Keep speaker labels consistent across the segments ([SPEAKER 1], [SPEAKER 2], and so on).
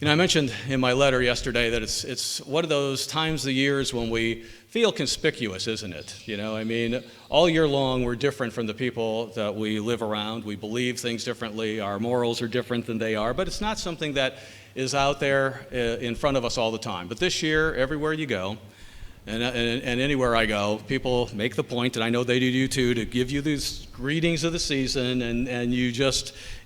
[SPEAKER 1] I mentioned in my letter yesterday that it's one of those times of the years when we feel conspicuous, isn't it? All year long we're different from the people that we live around. We believe things differently. Our morals are different than they are, but it's not something that is out there in front of us all the time. But this year, everywhere you go, and anywhere I go, people make the point, and I know they do too, to give you these greetings of the season, and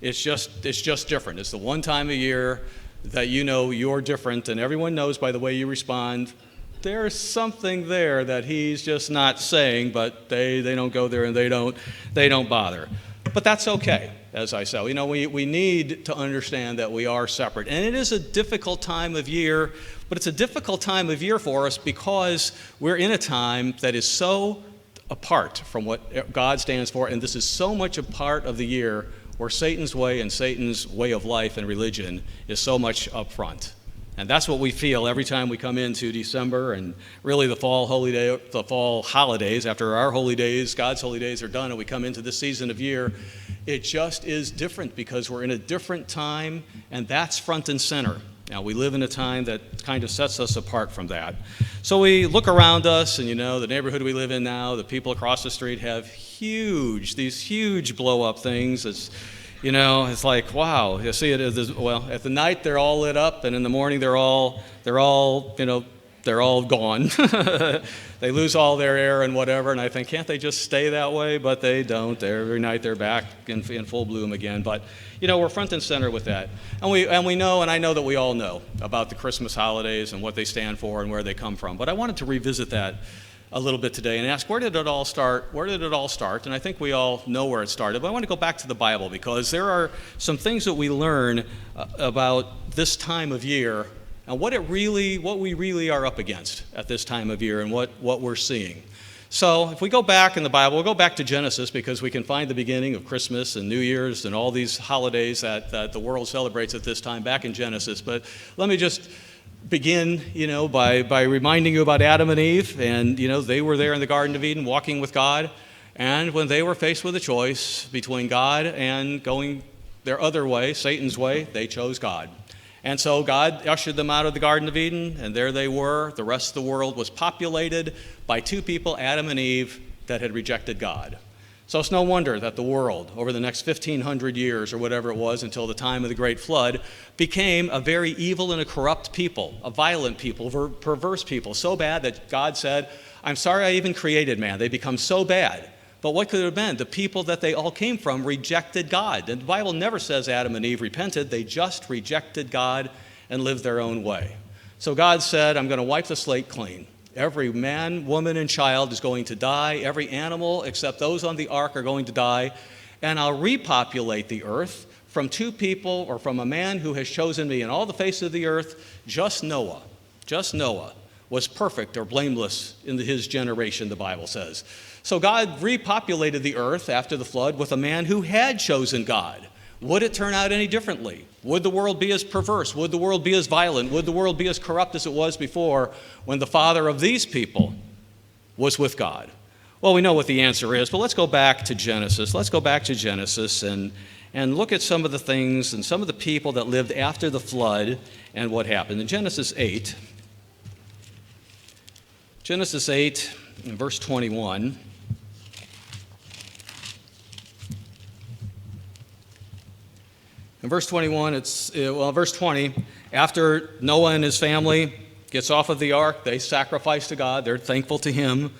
[SPEAKER 1] it's just different. It's the one time a year that you're different, and everyone knows by the way you respond, there's something there that he's just not saying, but they don't go there and they don't bother. But that's okay, as I say. We need to understand that we are separate, and it is a difficult time of year, but it's a difficult time of year for us because we're in a time that is so apart from what God stands for, and this is so much a part of the year where Satan's way and Satan's way of life and religion is so much up front. And that's what we feel every time we come into December and really the fall holidays. After our holy days, God's holy days are done, and we come into this season of year, it just is different because we're in a different time, and that's front and center. Now, we live in a time that kind of sets us apart from that. So we look around us, and the neighborhood we live in now, the people across the street have these huge blow-up things. It's like, wow. You see it at the night they're all lit up, and in the morning they're all gone. They lose all their air and whatever, and I think, can't they just stay that way? But they don't. Every night they're back in full bloom again. But we're front and center with that, and we know, and I know that we all know about the Christmas holidays and what they stand for and where they come from. But I wanted to revisit that a little bit today and ask, where did it all start? Where did it all start? And I think we all know where it started, but I want to go back to the Bible because there are some things that we learn about this time of year and what we really are up against at this time of year and what we're seeing. So if we go back in the Bible, we'll go back to Genesis because we can find the beginning of Christmas and New Year's and all these holidays that the world celebrates at this time back in Genesis. But let me just begin, by reminding you about Adam and Eve. And, they were there in the Garden of Eden walking with God. And when they were faced with a choice between God and going their other way, Satan's way, they chose God. And so God ushered them out of the Garden of Eden, and there they were. The rest of the world was populated by two people, Adam and Eve, that had rejected God. So it's no wonder that the world, over the next 1,500 years or whatever it was until the time of the Great Flood, became a very evil and a corrupt people, a violent people, a perverse people, so bad that God said, I'm sorry I even created man. They become so bad. But what could it have been? The people that they all came from rejected God. And the Bible never says Adam and Eve repented. They just rejected God and lived their own way. So God said, I'm going to wipe the slate clean. Every man, woman, and child is going to die. Every animal except those on the ark are going to die. And I'll repopulate the earth from two people or from a man who has chosen me. And all the face of the earth, just Noah was perfect or blameless in his generation, the Bible says. So God repopulated the earth after the flood with a man who had chosen God. Would it turn out any differently? Would the world be as perverse? Would the world be as violent? Would the world be as corrupt as it was before when the father of these people was with God? Well, we know what the answer is, but let's go back to Genesis. Let's go back to Genesis and look at some of the things and some of the people that lived after the flood and what happened. In Genesis 8, in verse 21, in verse 21, verse 20, after Noah and his family gets off of the ark, they sacrifice to God. They're thankful to him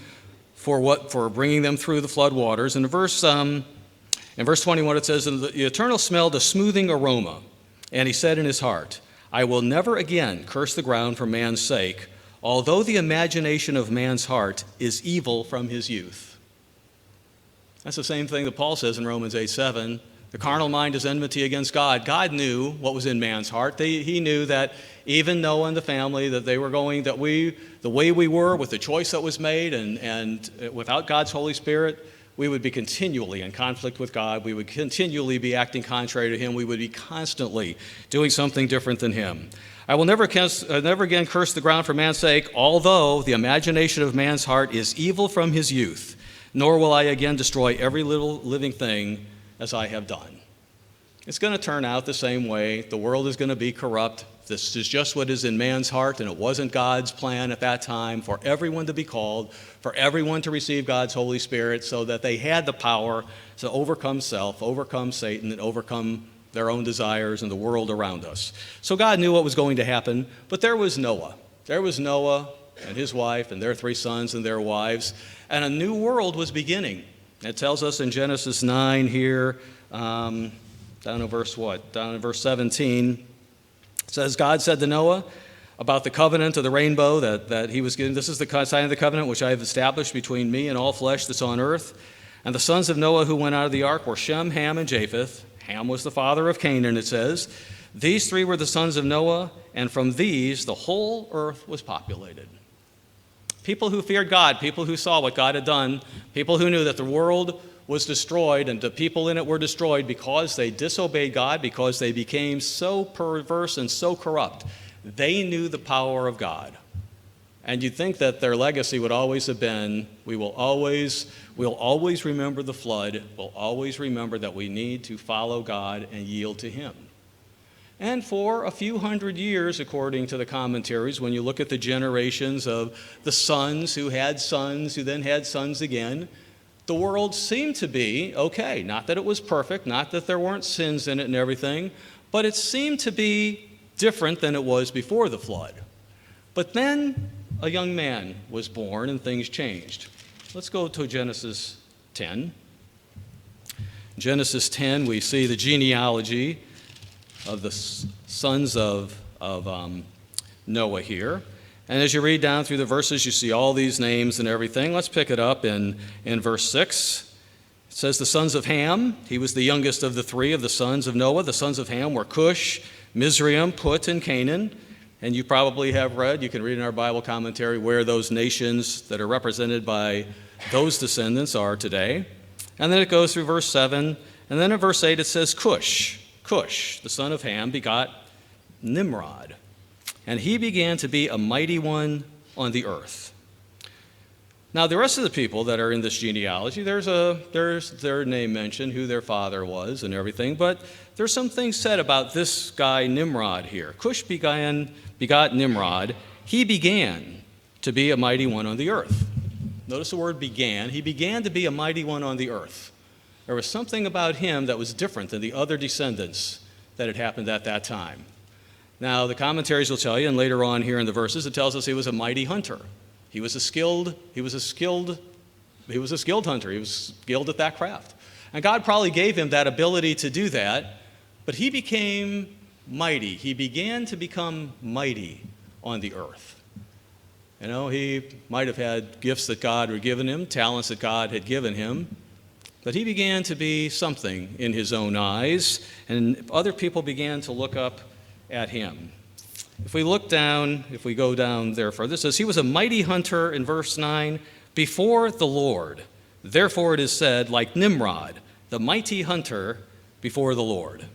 [SPEAKER 1] for bringing them through the flood waters. And in verse 21, it says, and the Eternal smelled a smoothing aroma, and he said in his heart, I will never again curse the ground for man's sake, although the imagination of man's heart is evil from his youth. That's the same thing that Paul says in Romans 8:7. The carnal mind is enmity against God. God knew what was in man's heart. He knew that even Noah and the family, that they were going, the way we were with the choice that was made and without God's Holy Spirit, we would be continually in conflict with God. We would continually be acting contrary to him. We would be constantly doing something different than him. I will never again curse the ground for man's sake, although the imagination of man's heart is evil from his youth, nor will I again destroy every little living thing as I have done. It's going to turn out the same way. The world is going to be corrupt. This is just what is in man's heart, and it wasn't God's plan at that time for everyone to be called, for everyone to receive God's Holy Spirit so that they had the power to overcome self, overcome Satan, and overcome their own desires and the world around us. So God knew what was going to happen, but there was Noah. There was Noah and his wife and their 3 sons and their wives, and a new world was beginning. It tells us in Genesis 9 here, down in verse 17, it says, God said to Noah about the covenant of the rainbow that he was given. This is the sign of the covenant which I have established between me and all flesh that's on earth. And the sons of Noah who went out of the ark were Shem, Ham, and Japheth. Ham was the father of Canaan, it says. These 3 were the sons of Noah, and from these the whole earth was populated. People who feared God, people who saw what God had done, people who knew that the world was destroyed and the people in it were destroyed because they disobeyed God, because they became so perverse and so corrupt. They knew the power of God. And you'd think that their legacy would always have been, we'll always remember the flood, we'll always remember that we need to follow God and yield to Him. And for a few hundred years, according to the commentaries, when you look at the generations of the sons who then had sons again, the world seemed to be okay. Not that it was perfect, not that there weren't sins in it and everything, but it seemed to be different than it was before the flood. But then a young man was born and things changed. Let's go to Genesis 10. Genesis 10, we see the genealogy of the sons of Noah here. And as you read down through the verses, you see all these names and everything. Let's pick it up in verse 6. It says, the sons of Ham, he was the youngest of the 3 of the sons of Noah. The sons of Ham were Cush, Mizraim, Put, and Canaan. And you probably have read, you can read in our Bible commentary, where those nations that are represented by those descendants are today. And then it goes through verse 7. And then in verse 8 it says Cush. Cush, the son of Ham, begot Nimrod. And he began to be a mighty one on the earth. Now, the rest of the people that are in this genealogy, there's their name mentioned, who their father was and everything, but there's some things said about this guy Nimrod here. Cush begot Nimrod. He began to be a mighty one on the earth. Notice the word began. He began to be a mighty one on the earth. There was something about him that was different than the other descendants that had happened at that time. Now, the commentaries will tell you, and later on here in the verses, it tells us he was a mighty hunter. He was a skilled hunter. He was skilled at that craft. And God probably gave him that ability to do that, but he became mighty. He began to become mighty on the earth. You know, he might have had gifts that God had given him, talents that God had given him, but he began to be something in his own eyes, and other people began to look up at him. If we go down there further, it says, he was a mighty hunter in verse 9 before the Lord. Therefore it is said, like Nimrod, the mighty hunter before the Lord.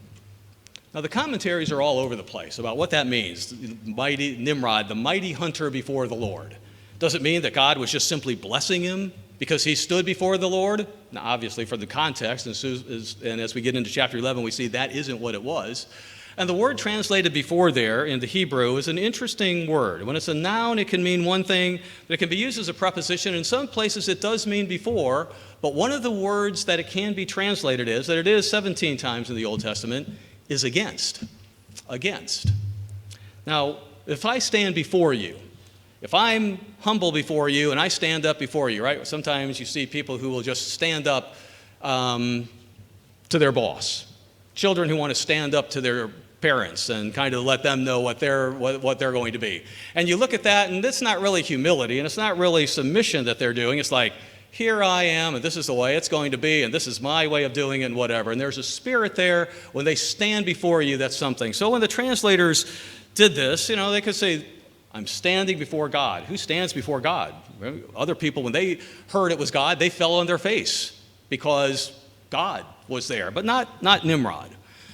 [SPEAKER 1] Now the commentaries are all over the place about what that means. Mighty Nimrod, the mighty hunter before the Lord. Does it mean that God was just simply blessing him because he stood before the Lord? Now obviously for the context, and as we get into chapter 11, we see that isn't what it was. And the word translated before there in the Hebrew is an interesting word. When it's a noun, it can mean one thing, but it can be used as a preposition. In some places, it does mean before, but one of the words that it can be translated as, that it is 17 times in the Old Testament, is against. Against. Now, if I stand before you, if I'm humble before you and I stand up before you, right? Sometimes you see people who will just stand up to their boss. Children who want to stand up to their parents and kind of let them know what they're going to be. And you look at that, and it's not really humility, and it's not really submission that they're doing. It's like, here I am, and this is the way it's going to be, and this is my way of doing it, and whatever. And there's a spirit there when they stand before you that's something. So when the translators did this, you know, they could say, I'm standing before God. Who stands before God? Other people, when they heard it was God, they fell on their face because God was there, but not Nimrod.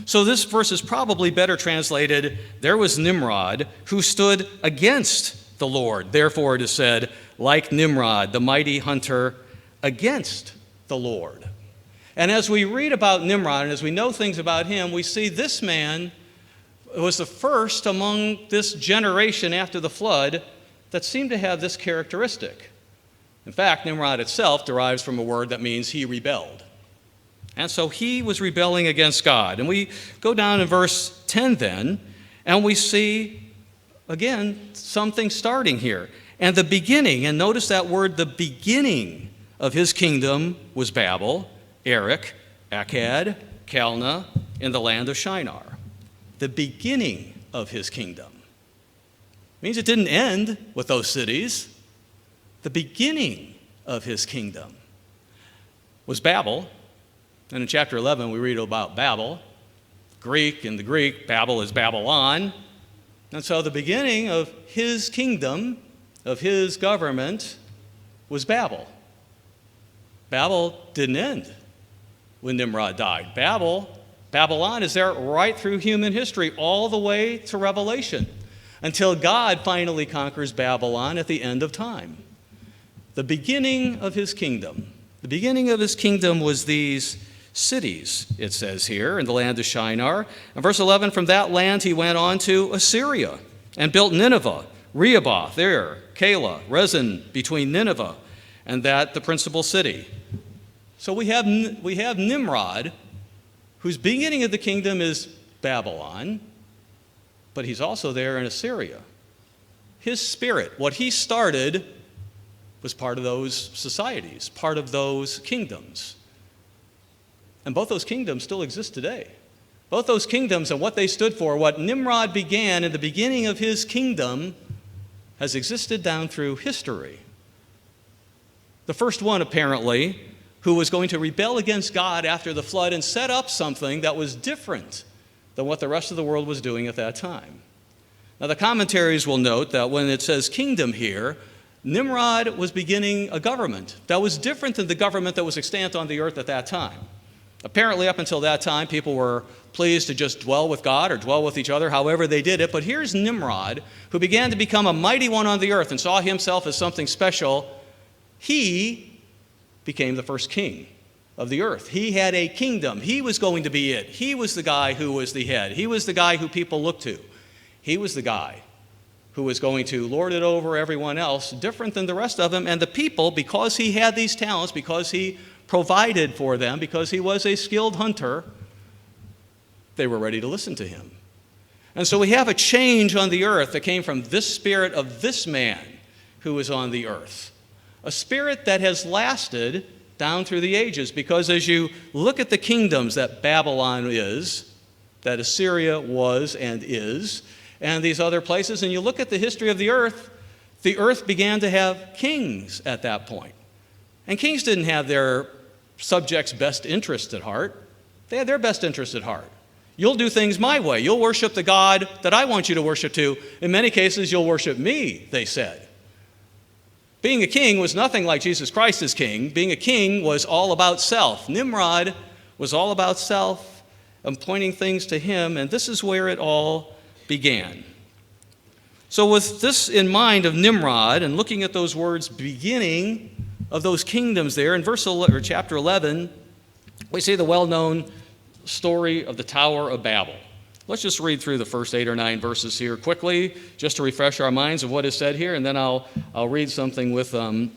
[SPEAKER 1] So this verse is probably better translated, there was Nimrod who stood against the Lord. Therefore it is said, like Nimrod, the mighty hunter against the Lord. And as we read about Nimrod and as we know things about him, we see this man was the first among this generation after the flood that seemed to have this characteristic. In fact, Nimrod itself derives from a word that means he rebelled. And so he was rebelling against God. And we go down in verse 10 then, and we see, again, something starting here. And the beginning, and notice that word, the beginning of his kingdom was Babel, Erech, Akkad, Calneh, in the land of Shinar. The beginning of his kingdom. It means it didn't end with those cities. The beginning of his kingdom was Babel. And in chapter 11, we read about Babel. Greek, in the Greek, Babel is Babylon. And so the beginning of his kingdom, of his government, was Babel. Babel didn't end when Nimrod died. Babylon is there right through human history, all the way to Revelation, until God finally conquers Babylon at the end of time. The beginning of his kingdom. The beginning of his kingdom was these cities, it says here, in the land of Shinar. In verse 11, from that land he went on to Assyria and built Nineveh, Rehoboth there, Calah, Rezin between Nineveh and that the principal city. So we have Nimrod, whose beginning of the kingdom is Babylon, but he's also there in Assyria. His spirit, what he started, was part of those societies, part of those kingdoms. And both those kingdoms still exist today. Both those kingdoms and what they stood for, what Nimrod began in the beginning of his kingdom, has existed down through history. The first one, apparently, who was going to rebel against God after the flood and set up something that was different than what the rest of the world was doing at that time. Now, the commentaries will note that when it says kingdom here, Nimrod was beginning a government that was different than the government that was extant on the earth at that time. Apparently, up until that time, people were pleased to just dwell with God or dwell with each other, however they did it. But here's Nimrod, who began to become a mighty one on the earth and saw himself as something special. He became the first king of the earth. He had a kingdom. He was going to be it. He was the guy who was the head. He was the guy who people looked to. He was the guy who was going to lord it over everyone else, different than the rest of them. And the people, because he had these talents, because he provided for them, because he was a skilled hunter, they were ready to listen to him. And so we have a change on the earth that came from this spirit of this man who was on the earth. A spirit that has lasted down through the ages, because as you look at the kingdoms that Babylon is, that Assyria was and is, and these other places, and you look at the history of the earth began to have kings at that point. And kings didn't have their subjects' best interest at heart. They had their best interest at heart. You'll do things my way. You'll worship the God that I want you to worship to. In many cases, you'll worship me, they said. Being a king was nothing like Jesus Christ as king. Being a king was all about self. Nimrod was all about self and pointing things to him, and this is where it all began. So with this in mind of Nimrod and looking at those words, beginning of those kingdoms there, in chapter 11, we see the well-known story of the Tower of Babel. Let's just read through the first 8 or 9 verses here quickly, just to refresh our minds of what is said here, and then I'll read something with from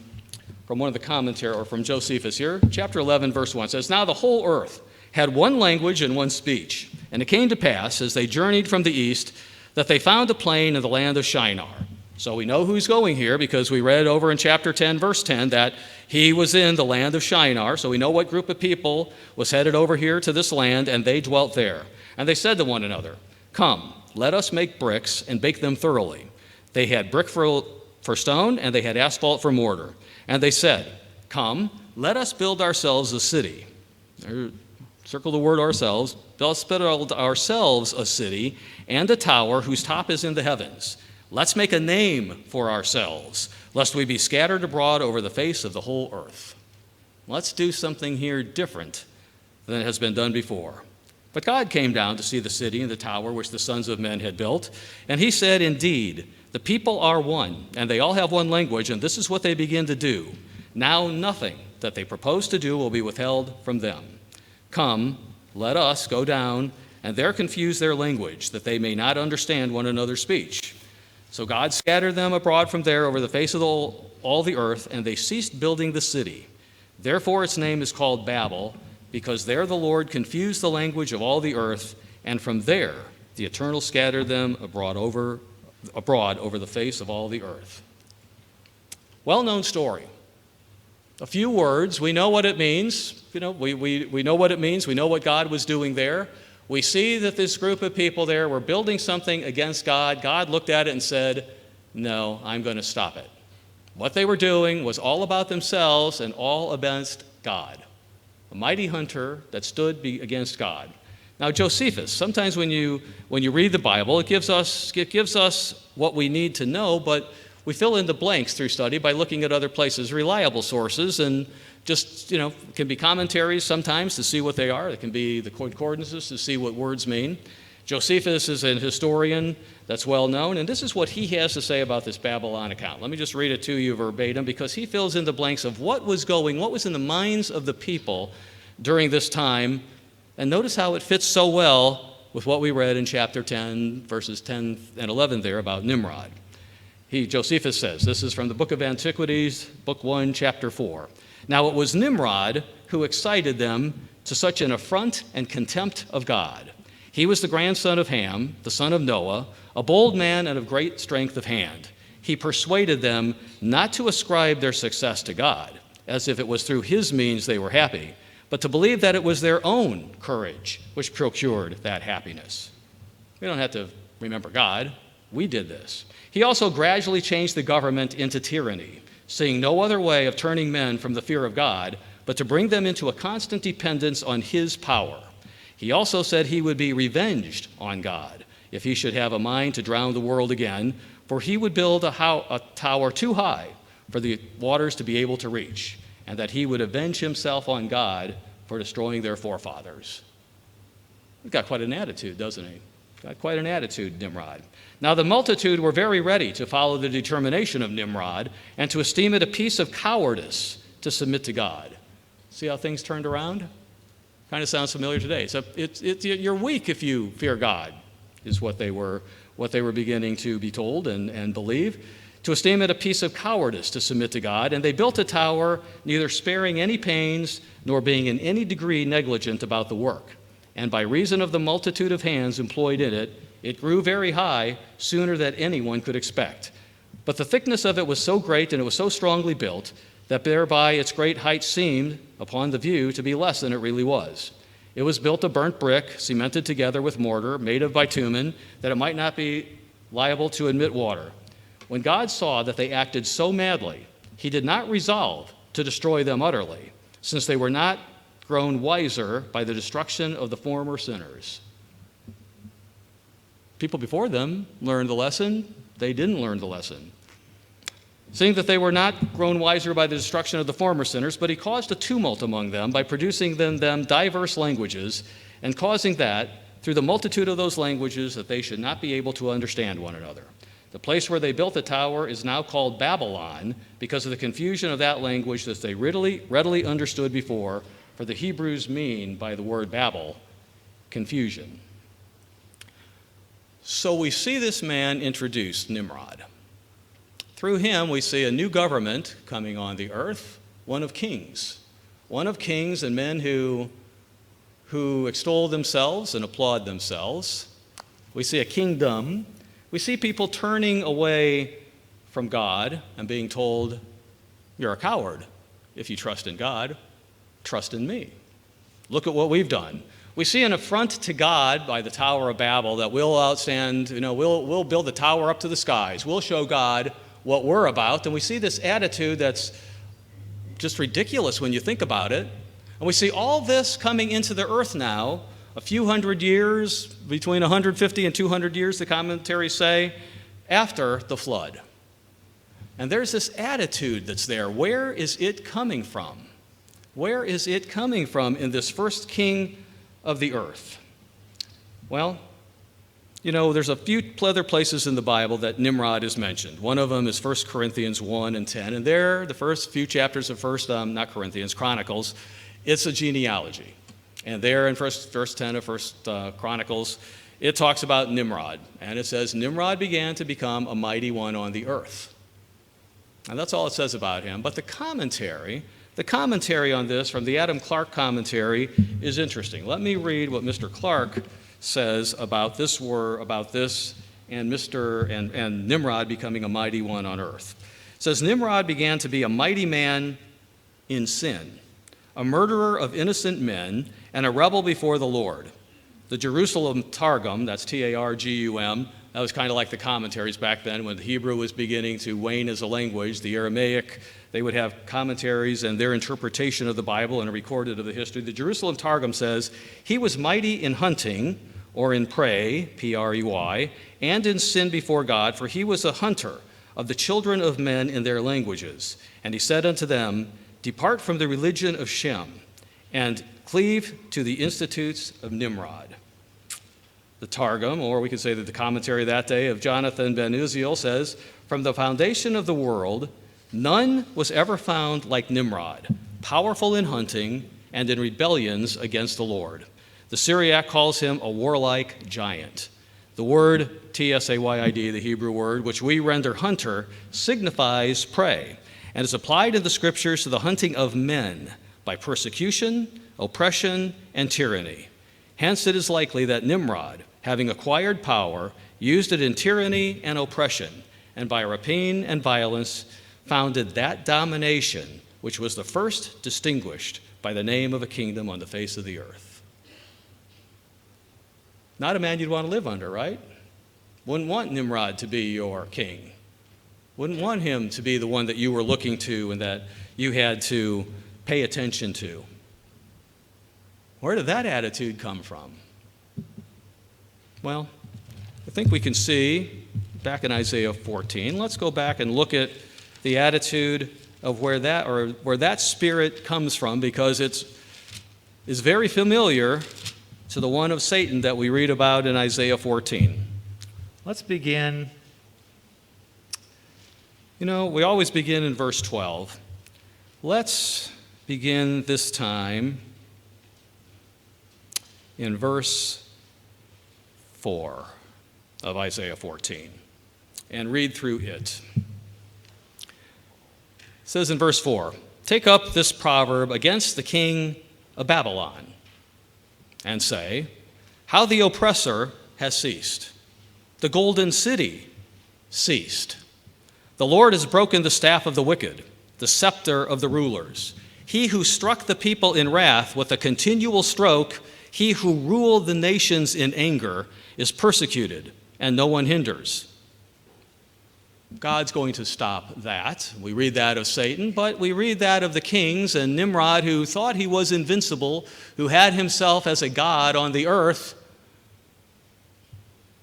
[SPEAKER 1] one of the commentaries, or from Josephus here. Chapter 11, verse 1 says, "Now the whole earth had one language and one speech, and it came to pass, as they journeyed from the east, that they found a plain in the land of Shinar." So we know who's going here because we read over in chapter 10, verse 10, that he was in the land of Shinar. So we know what group of people was headed over here to this land, and they dwelt there. And they said to one another, "Come, let us make bricks and bake them thoroughly." They had brick for stone, and they had asphalt for mortar. And they said, "Come, let us build ourselves a city." Circle the word ourselves. Let's build ourselves a city and a tower whose top is in the heavens. Let's make a name for ourselves, lest we be scattered abroad over the face of the whole earth. Let's do something here different than has been done before. But God came down to see the city and the tower which the sons of men had built, and he said, "Indeed, the people are one, and they all have one language, and this is what they begin to do. Now nothing that they propose to do will be withheld from them. Come, let us go down and there confuse their language, that they may not understand one another's speech. So God scattered them abroad from there over the face of all the earth, and they ceased building the city. Therefore its name is called Babel, because there the Lord confused the language of all the earth, and from there the Eternal scattered them abroad over the face of all the earth. Well-known story. A few words. We know what it means. We know what it means. We know what God was doing there. We see that this group of people there were building something against God. God looked at it and said, no, I'm going to stop it. What they were doing was all about themselves and all against God. A mighty hunter that stood against God. Now, Josephus, sometimes when you read the Bible, it gives us what we need to know, but we fill in the blanks through study by looking at other places, reliable sources, and just, it can be commentaries sometimes to see what they are. It can be the concordances to see what words mean. Josephus is a historian that's well known, and this is what he has to say about this Babylon account. Let me just read it to you verbatim, because he fills in the blanks of what was in the minds of the people during this time. And notice how it fits so well with what we read in chapter 10, verses 10 and 11 there about Nimrod. Josephus says, this is from the book of Antiquities, book 1, chapter 4. Now it was Nimrod who excited them to such an affront and contempt of God. He was the grandson of Ham, the son of Noah, a bold man and of great strength of hand. He persuaded them not to ascribe their success to God, as if it was through his means they were happy, but to believe that it was their own courage which procured that happiness. We don't have to remember God. We did this. He also gradually changed the government into tyranny, seeing no other way of turning men from the fear of God, but to bring them into a constant dependence on his power. He also said he would be revenged on God if he should have a mind to drown the world again, for he would build a tower too high for the waters to be able to reach, and that he would avenge himself on God for destroying their forefathers. He's got quite an attitude, doesn't he? Got quite an attitude, Nimrod. Now the multitude were very ready to follow the determination of Nimrod and to esteem it a piece of cowardice to submit to God. See how things turned around? Kind of sounds familiar today. So you're weak if you fear God, is what they were beginning to be told and believe. To esteem it a piece of cowardice to submit to God, and they built a tower, neither sparing any pains nor being in any degree negligent about the work. And by reason of the multitude of hands employed in it, it grew very high, sooner than anyone could expect. But the thickness of it was so great, and it was so strongly built, that thereby its great height seemed, upon the view, to be less than it really was. It was built of burnt brick, cemented together with mortar, made of bitumen, that it might not be liable to admit water. When God saw that they acted so madly, he did not resolve to destroy them utterly, since they were not grown wiser by the destruction of the former sinners. People before them learned the lesson. They didn't learn the lesson. Seeing that they were not grown wiser by the destruction of the former sinners, but he caused a tumult among them by producing in them diverse languages, and causing that, through the multitude of those languages, that they should not be able to understand one another. The place where they built the tower is now called Babylon, because of the confusion of that language that they readily understood before, for the Hebrews mean by the word Babel, confusion. So we see this man introduced, Nimrod. Through him, we see a new government coming on the earth, one of kings and men who extol themselves and applaud themselves. We see a kingdom. We see people turning away from God and being told, you're a coward. If you trust in God, trust in me. Look at what we've done. We see an affront to God by the Tower of Babel that we'll outstand, we'll build the tower up to the skies. We'll show God what we're about. And we see this attitude that's just ridiculous when you think about it. And we see all this coming into the earth now, a few hundred years, between 150 and 200 years, the commentaries say, after the flood. And there's this attitude that's there. Where is it coming from? Where is it coming from in this first king of the earth? Well, there's a few other places in the Bible that Nimrod is mentioned. One of them is 1 Corinthians 1 and 10. And there, the first few chapters of Chronicles, it's a genealogy. And there in verse 10 of First Chronicles, it talks about Nimrod. And it says, Nimrod began to become a mighty one on the earth. And that's all it says about him. But the commentary on this from the Adam Clarke commentary is interesting. Let me read what Mr. Clarke says about this and Nimrod becoming a mighty one on earth. It says, Nimrod began to be a mighty man in sin, a murderer of innocent men, and a rebel before the Lord. The Jerusalem Targum, that's Targum, that was kind of like the commentaries back then when the Hebrew was beginning to wane as a language. The Aramaic, they would have commentaries and their interpretation of the Bible and a recorded of the history. The Jerusalem Targum says, he was mighty in hunting, or in prey, P-R-E-Y, and in sin before God, for he was a hunter of the children of men in their languages. And he said unto them, depart from the religion of Shem, and cleave to the institutes of Nimrod. The Targum, or we could say that the commentary that day of Jonathan ben Uziel says, from the foundation of the world, none was ever found like Nimrod, powerful in hunting and in rebellions against the Lord. The Syriac calls him a warlike giant. The word T-S-A-Y-I-D, the Hebrew word, which we render hunter, signifies prey, and is applied in the scriptures to the hunting of men by persecution, oppression, and tyranny. Hence it is likely that Nimrod, having acquired power, used it in tyranny and oppression, and by rapine and violence founded that domination which was the first distinguished by the name of a kingdom on the face of the earth. Not a man you'd want to live under, right? Wouldn't want Nimrod to be your king. Wouldn't want him to be the one that you were looking to and that you had to pay attention to. Where did that attitude come from? Well, I think we can see back in Isaiah 14. Let's go back and look at the attitude of where that spirit comes from, because it's very familiar to the one of Satan that we read about in Isaiah 14. Let's begin. We always begin in verse 12. Let's begin this time in verse 4 of Isaiah 14 and read through it. It says in verse 4, take up this proverb against the king of Babylon and say, how the oppressor has ceased. The golden city ceased. The Lord has broken the staff of the wicked, the scepter of the rulers. He who struck the people in wrath with a continual stroke, he who ruled the nations in anger, is persecuted, and no one hinders. God's going to stop that. We read that of Satan, but we read that of the kings and Nimrod, who thought he was invincible, who had himself as a god on the earth.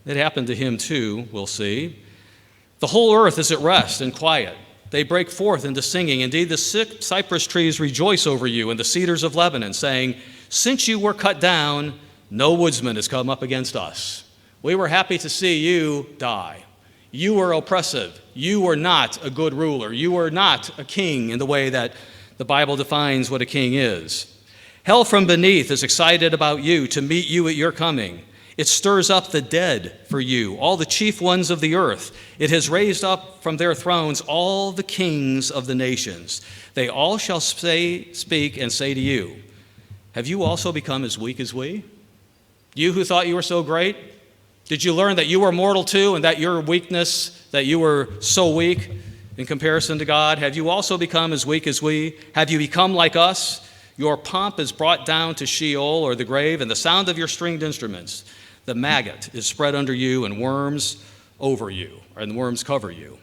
[SPEAKER 1] It happened to him too, we'll see. The whole earth is at rest and quiet. They break forth into singing. Indeed, the cypress trees rejoice over you, and the cedars of Lebanon, saying, since you were cut down, no woodsman has come up against us. We were happy to see you die. You were oppressive. You were not a good ruler. You were not a king in the way that the Bible defines what a king is. Hell from beneath is excited about you to meet you at your coming. It stirs up the dead for you, all the chief ones of the earth. It has raised up from their thrones all the kings of the nations. They all shall speak and say to you, have you also become as weak as we? You who thought you were so great? Did you learn that you were mortal too, and that your weakness, that you were so weak in comparison to God? Have you also become as weak as we? Have you become like us? Your pomp is brought down to Sheol, or the grave, and the sound of your stringed instruments. The maggot is spread under you, and worms over you, and worms cover you.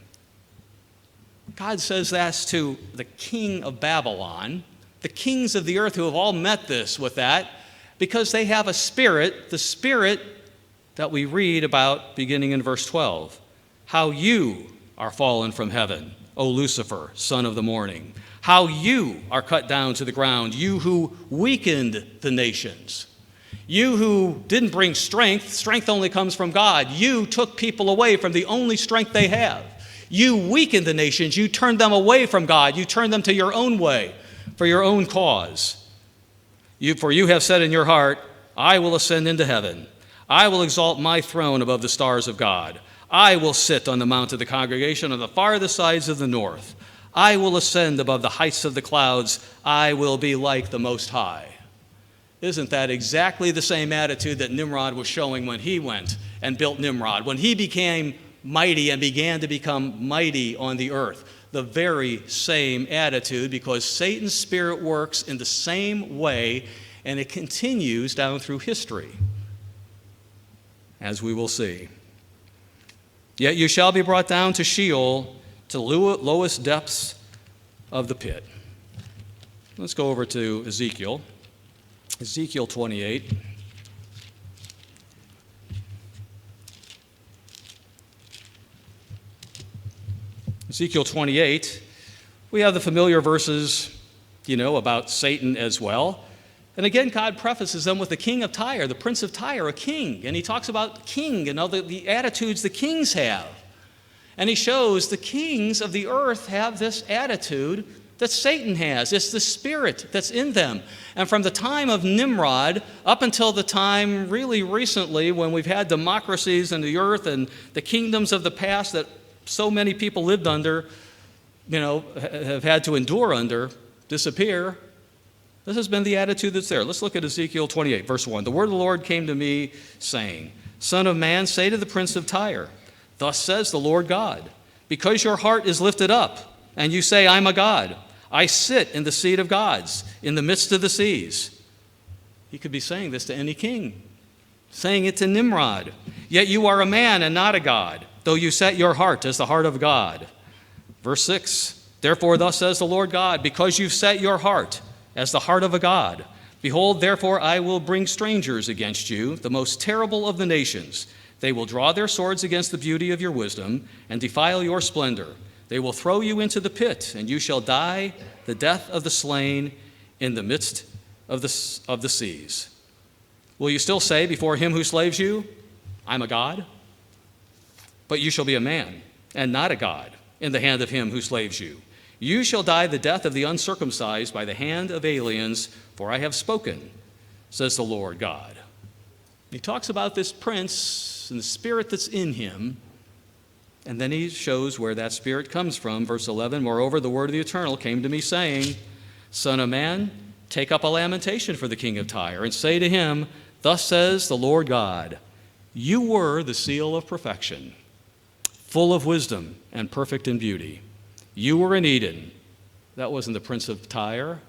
[SPEAKER 1] God says that's to the king of Babylon, the kings of the earth who have all met this with that, because they have a spirit, the spirit that we read about beginning in verse 12. How you are fallen from heaven, O Lucifer, son of the morning. How you are cut down to the ground, you who weakened the nations. You who didn't bring strength, strength only comes from God. You took people away from the only strength they have. You weakened the nations. You turned them away from God. You turned them to your own way for your own cause. For you have said in your heart, I will ascend into heaven. I will exalt my throne above the stars of God. I will sit on the mount of the congregation on the farthest sides of the north. I will ascend above the heights of the clouds. I will be like the Most High. Isn't that exactly the same attitude that Nimrod was showing when he went and built Nimrod, when he became mighty and began to become mighty on the earth? The very same attitude, because Satan's spirit works in the same way, and it continues down through history, as we will see. Yet you shall be brought down to Sheol, to the lowest depths of the pit. Let's go over to Ezekiel. Ezekiel 28. Ezekiel 28, we have the familiar verses, about Satan as well. And again, God prefaces them with the king of Tyre, the prince of Tyre, a king. And he talks about king and all the attitudes the kings have. And he shows the kings of the earth have this attitude that Satan has. It's the spirit that's in them. And from the time of Nimrod up until the time really recently when we've had democracies in the earth and the kingdoms of the past that so many people lived under, have had to endure under, disappear. This has been the attitude that's there. Let's look at Ezekiel 28, verse 1. The word of the Lord came to me, saying, Son of man, say to the prince of Tyre, Thus says the Lord God, because your heart is lifted up, and you say, I'm a god. I sit in the seat of gods, in the midst of the seas. He could be saying this to any king, saying it to Nimrod. Yet you are a man and not a god, though you set your heart as the heart of God. Verse 6, Therefore thus says the Lord God, because you've set your heart as the heart of a god, behold, therefore I will bring strangers against you, the most terrible of the nations. They will draw their swords against the beauty of your wisdom and defile your splendor. They will throw you into the pit, and you shall die the death of the slain in the midst of the seas. Will you still say before him who slaves you, I'm a god? But you shall be a man, and not a god, in the hand of him who slaves you. You shall die the death of the uncircumcised by the hand of aliens, for I have spoken, says the Lord God. He talks about this prince and the spirit that's in him, and then he shows where that spirit comes from. Verse 11, Moreover, the word of the Eternal came to me, saying, Son of man, take up a lamentation for the king of Tyre, and say to him, Thus says the Lord God, You were the seal of perfection, full of wisdom and perfect in beauty. You were in Eden. That wasn't the prince of Tyre.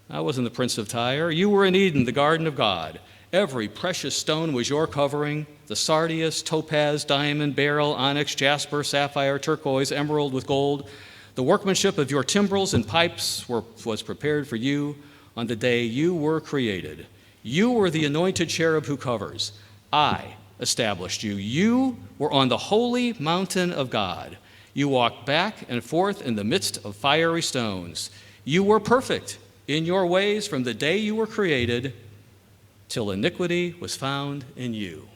[SPEAKER 1] That wasn't the prince of Tyre. You were in Eden, the garden of God. Every precious stone was your covering, the sardius, topaz, diamond, beryl, onyx, jasper, sapphire, turquoise, emerald with gold. The workmanship of your timbrels and pipes was prepared for you on the day you were created. You were the anointed cherub who covers. I established you. You were on the holy mountain of God. You walked back and forth in the midst of fiery stones. You were perfect in your ways from the day you were created till iniquity was found in you.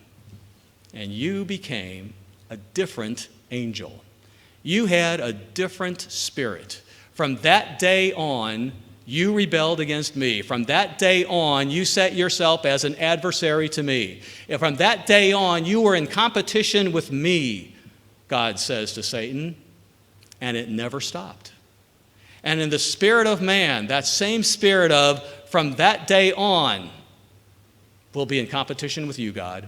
[SPEAKER 1] And you became a different angel. You had a different spirit. From that day on, you rebelled against me. From that day on, you set yourself as an adversary to me. And from that day on, you were in competition with me, God says to Satan, and it never stopped. And in the spirit of man, that same spirit of, from that day on, we'll be in competition with you, God.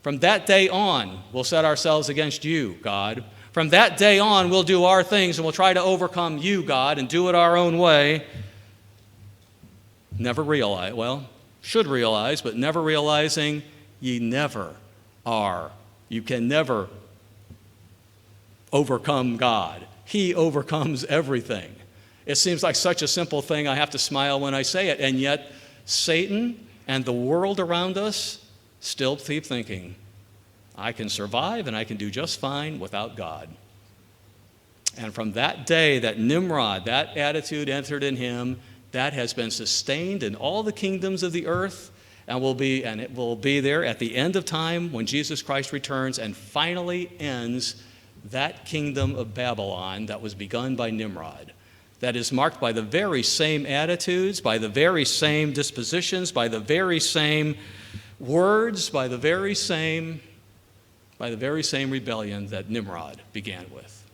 [SPEAKER 1] From that day on, we'll set ourselves against you, God. From that day on, we'll do our things and we'll try to overcome you, God, and do it our own way. Never realize, should realize, but never realizing ye never are. You can never overcome God. He overcomes everything. It seems like such a simple thing. I have to smile when I say it. And yet, Satan and the world around us still keep thinking, I can survive and I can do just fine without God. And from that day that Nimrod, that attitude entered in him, that has been sustained in all the kingdoms of the earth, and it will be there at the end of time when Jesus Christ returns and finally ends that kingdom of Babylon that was begun by Nimrod. that is marked by the very same attitudes, by the very same dispositions, by the very same words, by the very same rebellion that Nimrod began with.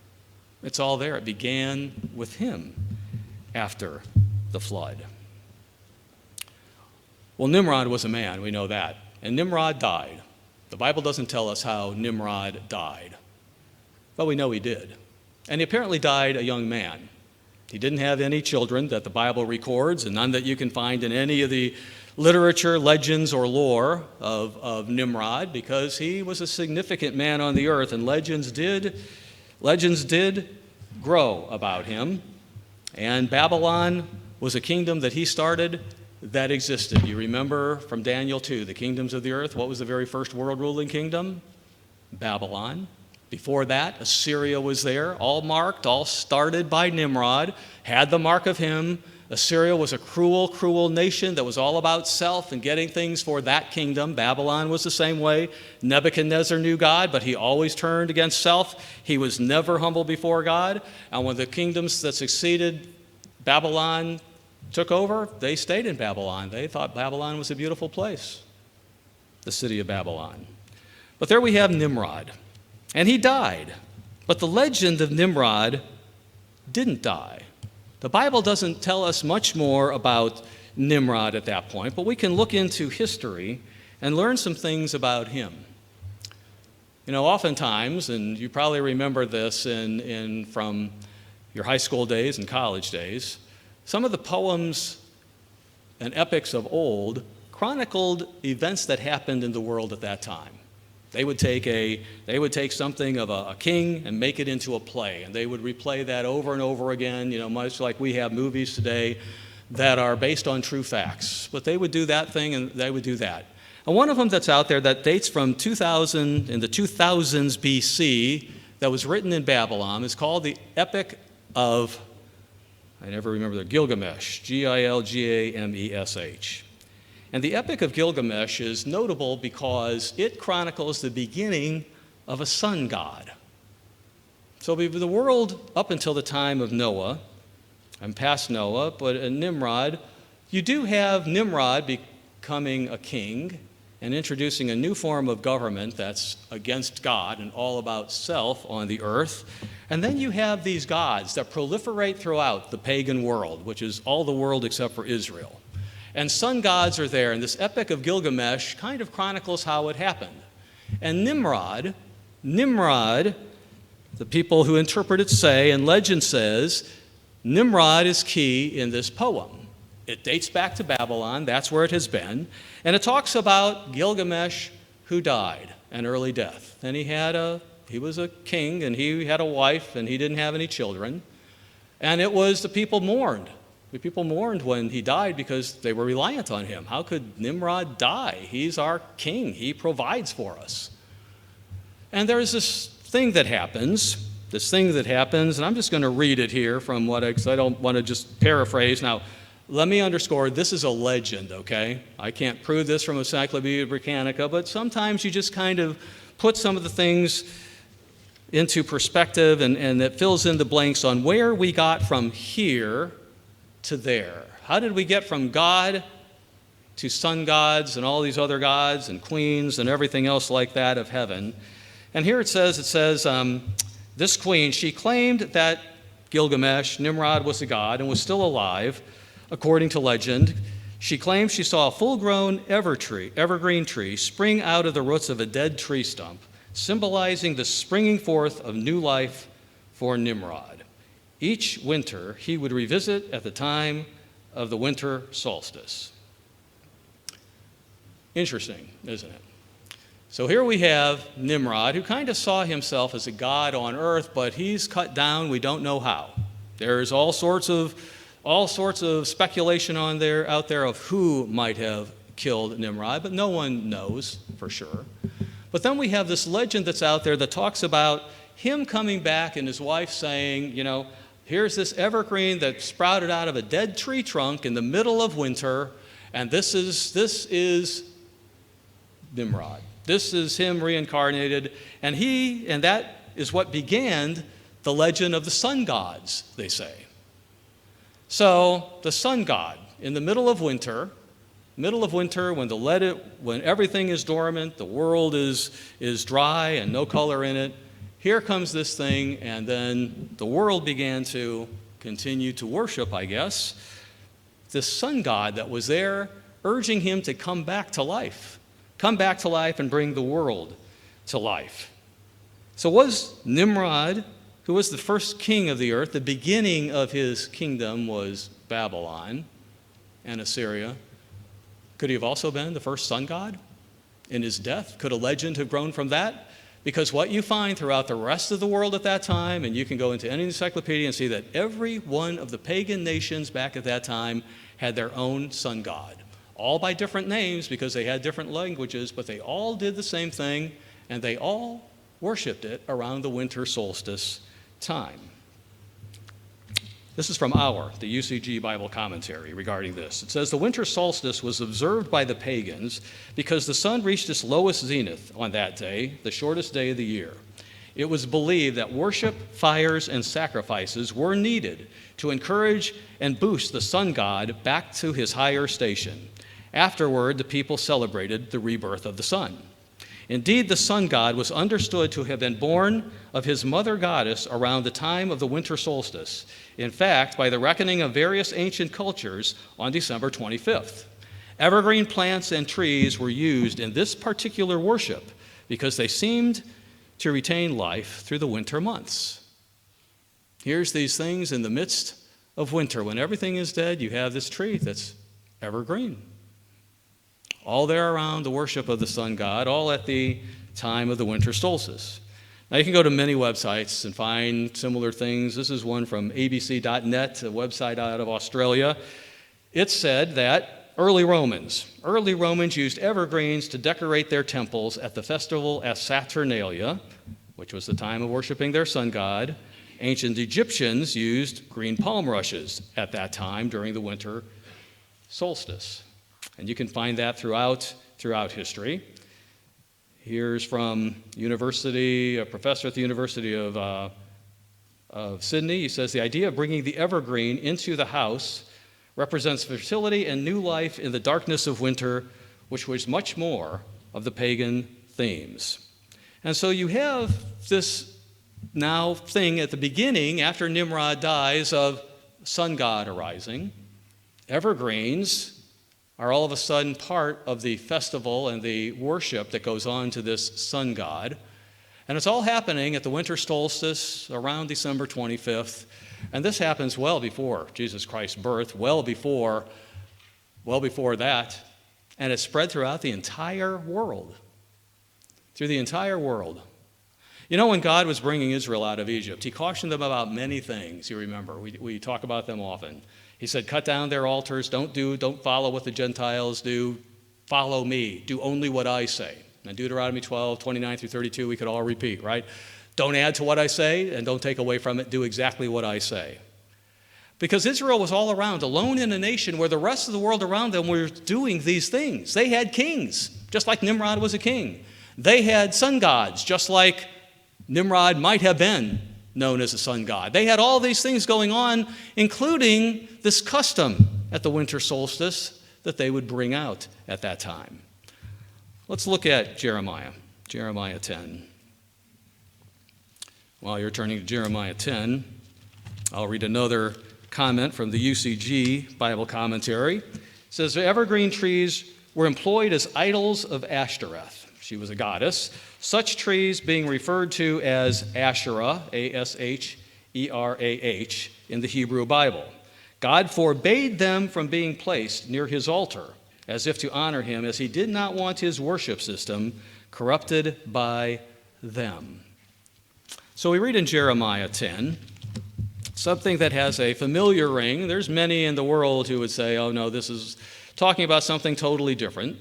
[SPEAKER 1] It's all there. It began with him after the flood. Well, Nimrod was a man, we know that. And Nimrod died. The Bible doesn't tell us how Nimrod died, but we know he did. And he apparently died a young man. He didn't have any children that the Bible records, and none that you can find in any of the literature, legends, or lore of Nimrod, because he was a significant man on the earth, and legends did grow about him. And Babylon was a kingdom that he started that existed. You remember from Daniel 2, the kingdoms of the earth. What was the very first world-ruling kingdom? Babylon. Before that, Assyria was there, all marked, all started by Nimrod, had the mark of him. Assyria was a cruel, cruel nation that was all about self and getting things for that kingdom. Babylon was the same way. Nebuchadnezzar knew God, but he always turned against self. He was never humble before God. And when the kingdoms that succeeded Babylon took over, they stayed in Babylon. They thought Babylon was a beautiful place, the city of Babylon. But there we have Nimrod, and he died. But the legend of Nimrod didn't die. The Bible doesn't tell us much more about Nimrod at that point, but we can look into history and learn some things about him. You know, oftentimes, and you probably remember this from your high school days and college days, some of the poems and epics of old chronicled events that happened in the world at that time. They would take something of a king and make it into a play, and they would replay that over and over again, you know, much like we have movies today that are based on true facts. But they would do that thing and they would do that. And one of them that's out there that dates from 2000, in the 2000s BC, that was written in Babylon, is called the Epic of, I never remember the, Gilgamesh, Gilgamesh. And the Epic of Gilgamesh is notable because it chronicles the beginning of a sun god. So the world up until the time of Noah, and past Noah, but in Nimrod, you do have Nimrod becoming a king and introducing a new form of government that's against God and all about self on the earth. And then you have these gods that proliferate throughout the pagan world, which is all the world except for Israel. And sun gods are there, and this Epic of Gilgamesh kind of chronicles how it happened. And Nimrod, the people who interpret it say, and legend says, Nimrod is key in this poem. It dates back to Babylon, that's where it has been, and it talks about Gilgamesh who died, an early death. And he was a king, and he had a wife, and he didn't have any children. And it was the people mourned. The people mourned when he died because they were reliant on him. How could Nimrod die? He's our king. He provides for us. And there's this thing that happens, and I'm just going to read it here from because I don't want to just paraphrase. Now, let me underscore, this is a legend, okay? I can't prove this from Encyclopedia Britannica, but sometimes you just kind of put some of the things into perspective, and it fills in the blanks on where we got from here to there. How did we get from God to sun gods and all these other gods and queens and everything else like that of heaven? And here it says, this queen, she claimed that Gilgamesh, Nimrod, was a god and was still alive, according to legend. She claimed she saw a full-grown evergreen tree spring out of the roots of a dead tree stump, symbolizing the springing forth of new life for Nimrod. Each winter, he would revisit at the time of the winter solstice. Interesting, isn't it? So here we have Nimrod, who kind of saw himself as a god on earth, but he's cut down, we don't know how. There's all sorts of speculation out there of who might have killed Nimrod, but no one knows for sure. But then we have this legend that's out there that talks about him coming back and his wife saying, you know, here's this evergreen that sprouted out of a dead tree trunk in the middle of winter, and this is Nimrod. This is him reincarnated, and that is what began the legend of the sun gods, they say. So the sun god, in the middle of winter, when everything is dormant, the world is dry and no color in it, here comes this thing, and then the world began to continue to worship, I guess, this sun god that was there, urging him to come back to life and bring the world to life. So was Nimrod, who was the first king of the earth, the beginning of his kingdom was Babylon and Assyria. Could he have also been the first sun god in his death? Could a legend have grown from that? Because what you find throughout the rest of the world at that time, and you can go into any encyclopedia and see that every one of the pagan nations back at that time had their own sun god, all by different names because they had different languages, but they all did the same thing, and they all worshiped it around the winter solstice time. This is from the UCG Bible commentary regarding this. It says, the winter solstice was observed by the pagans because the sun reached its lowest zenith on that day, the shortest day of the year. It was believed that worship, fires, and sacrifices were needed to encourage and boost the sun god back to his higher station. Afterward, the people celebrated the rebirth of the sun. Indeed, the sun god was understood to have been born of his mother goddess around the time of the winter solstice. In fact, by the reckoning of various ancient cultures, on December 25th. Evergreen plants and trees were used in this particular worship because they seemed to retain life through the winter months. Here's these things in the midst of winter. When everything is dead, you have this tree that's evergreen. All there around the worship of the sun god, all at the time of the winter solstice. Now you can go to many websites and find similar things. This is one from abc.net, a website out of Australia. It said that early Romans used evergreens to decorate their temples at the festival at Saturnalia, which was the time of worshiping their sun god. Ancient Egyptians used green palm rushes at that time during the winter solstice. And you can find that throughout history. Here's from a professor at the University of Sydney. He says, the idea of bringing the evergreen into the house represents fertility and new life in the darkness of winter, which was much more of the pagan themes. And so you have this now thing at the beginning, after Nimrod dies, of sun god arising. Evergreens are all of a sudden part of the festival and the worship that goes on to this sun god. And it's all happening at the winter solstice around December 25th. And this happens well before Jesus Christ's birth, well before that. And it's spread throughout the entire world. Through the entire world. You know, when God was bringing Israel out of Egypt, he cautioned them about many things, you remember. We talk about them often. He said, cut down their altars, don't follow what the Gentiles do, follow me, do only what I say. And Deuteronomy 12, 29 through 32, we could all repeat, right? Don't add to what I say and don't take away from it, do exactly what I say. Because Israel was all around, alone in a nation where the rest of the world around them were doing these things. They had kings, just like Nimrod was a king. They had sun gods, just like Nimrod might have been known as a sun god. They had all these things going on, including this custom at the winter solstice that they would bring out at that time. Let's look at Jeremiah 10. While you're turning to Jeremiah 10, I'll read another comment from the UCG Bible commentary. It says, evergreen trees were employed as idols of Ashtoreth. She was a goddess. Such trees being referred to as Asherah, A-S-H-E-R-A-H, in the Hebrew Bible. God forbade them from being placed near his altar, as if to honor him, as he did not want his worship system corrupted by them. So we read in Jeremiah 10, something that has a familiar ring. There's many in the world who would say, oh no, this is talking about something totally different.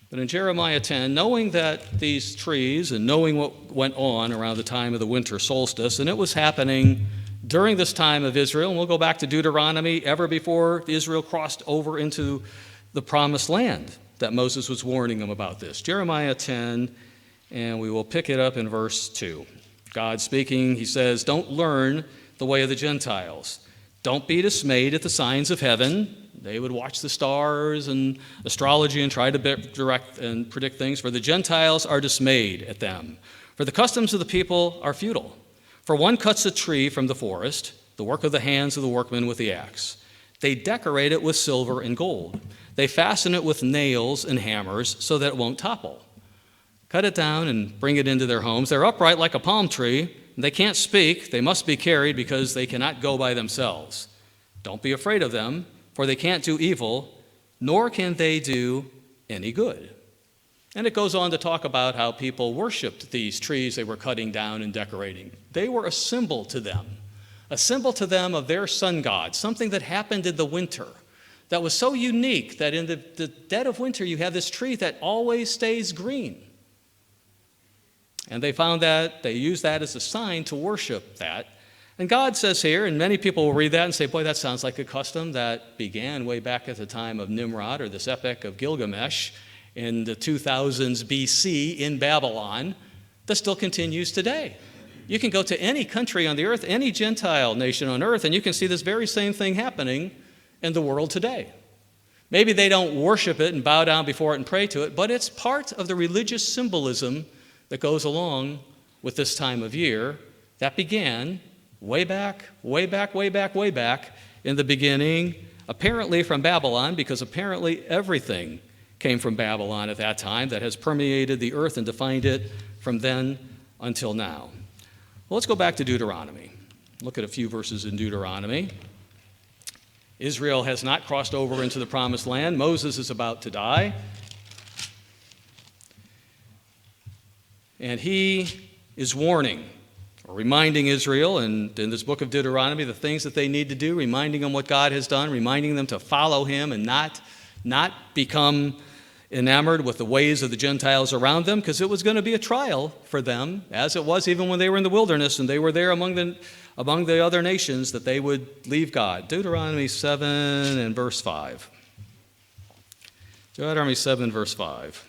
[SPEAKER 1] But in Jeremiah 10, knowing that these trees and knowing what went on around the time of the winter solstice, and it was happening during this time of Israel, and we'll go back to Deuteronomy, ever before Israel crossed over into the promised land, that Moses was warning them about this. Jeremiah 10, and we will pick it up in verse 2. God speaking, he says, don't learn the way of the Gentiles. Don't be dismayed at the signs of heaven. They would watch the stars and astrology and try to direct and predict things. For the Gentiles are dismayed at them. For the customs of the people are futile. For one cuts a tree from the forest, the work of the hands of the workmen with the axe. They decorate it with silver and gold. They fasten it with nails and hammers so that it won't topple. Cut it down and bring it into their homes. They're upright like a palm tree. They can't speak. They must be carried because they cannot go by themselves. Don't be afraid of them, for they can't do evil, nor can they do any good. And it goes on to talk about how people worshiped these trees they were cutting down and decorating. They were a symbol to them of their sun god, something that happened in the winter that was so unique that in the dead of winter you have this tree that always stays green. And they found that, they used that as a sign to worship that. And God says here, and many people will read that and say, boy, that sounds like a custom that began way back at the time of Nimrod, or this epic of Gilgamesh in the 2000s BC in Babylon, that still continues today. You can go to any country on the earth, any Gentile nation on earth, and you can see this very same thing happening in the world today. Maybe they don't worship it and bow down before it and pray to it, but it's part of the religious symbolism that goes along with this time of year that began way back in the beginning, apparently from Babylon, because apparently everything came from Babylon at that time that has permeated the earth and defined it from then until now. Well, let's go back to Deuteronomy. Look at a few verses in Deuteronomy. Israel has not crossed over into the promised land. Moses is about to die. And he is warning, or reminding Israel, and in this book of Deuteronomy, the things that they need to do, reminding them what God has done, reminding them to follow him and not become enamored with the ways of the Gentiles around them, because it was going to be a trial for them, as it was even when they were in the wilderness and they were there among the other nations, that they would leave God. Deuteronomy 7 and verse 5. Deuteronomy 7, verse 5.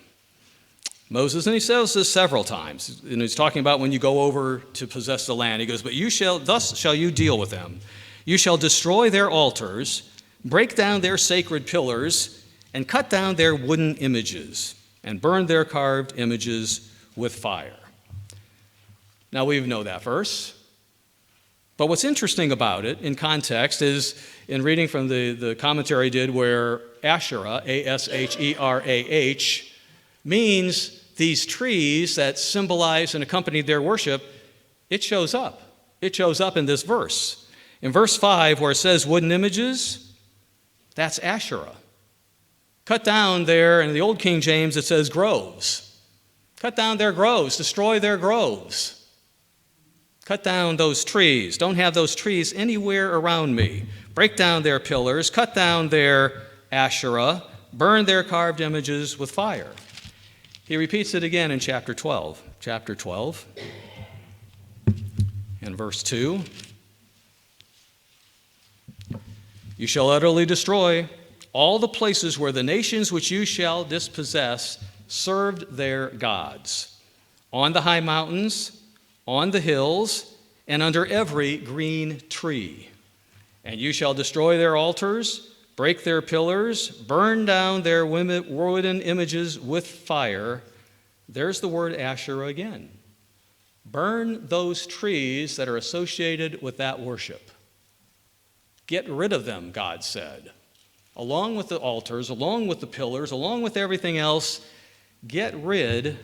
[SPEAKER 1] Moses, and he says this several times, and he's talking about when you go over to possess the land. He goes, but thus shall you deal with them. You shall destroy their altars, break down their sacred pillars, and cut down their wooden images, and burn their carved images with fire. Now we know that verse. But what's interesting about it in context is, in reading from the commentary I did, where Asherah, A-S-H-E-R-A-H, means these trees that symbolize and accompany their worship, it shows up. It shows up in this verse. In verse 5, where it says wooden images, that's Asherah. Cut down there, in the Old King James, it says groves. Cut down their groves, destroy their groves. Cut down those trees. Don't have those trees anywhere around me. Break down their pillars, cut down their Asherah, burn their carved images with fire. He repeats it again in chapter 12. Chapter 12 and verse 2. You shall utterly destroy all the places where the nations which you shall dispossess served their gods, on the high mountains, on the hills, and under every green tree. And you shall destroy their altars, break their pillars, burn down their wooden images with fire. There's the word Asherah again. Burn those trees that are associated with that worship. Get rid of them, God said. Along with the altars, along with the pillars, along with everything else, get rid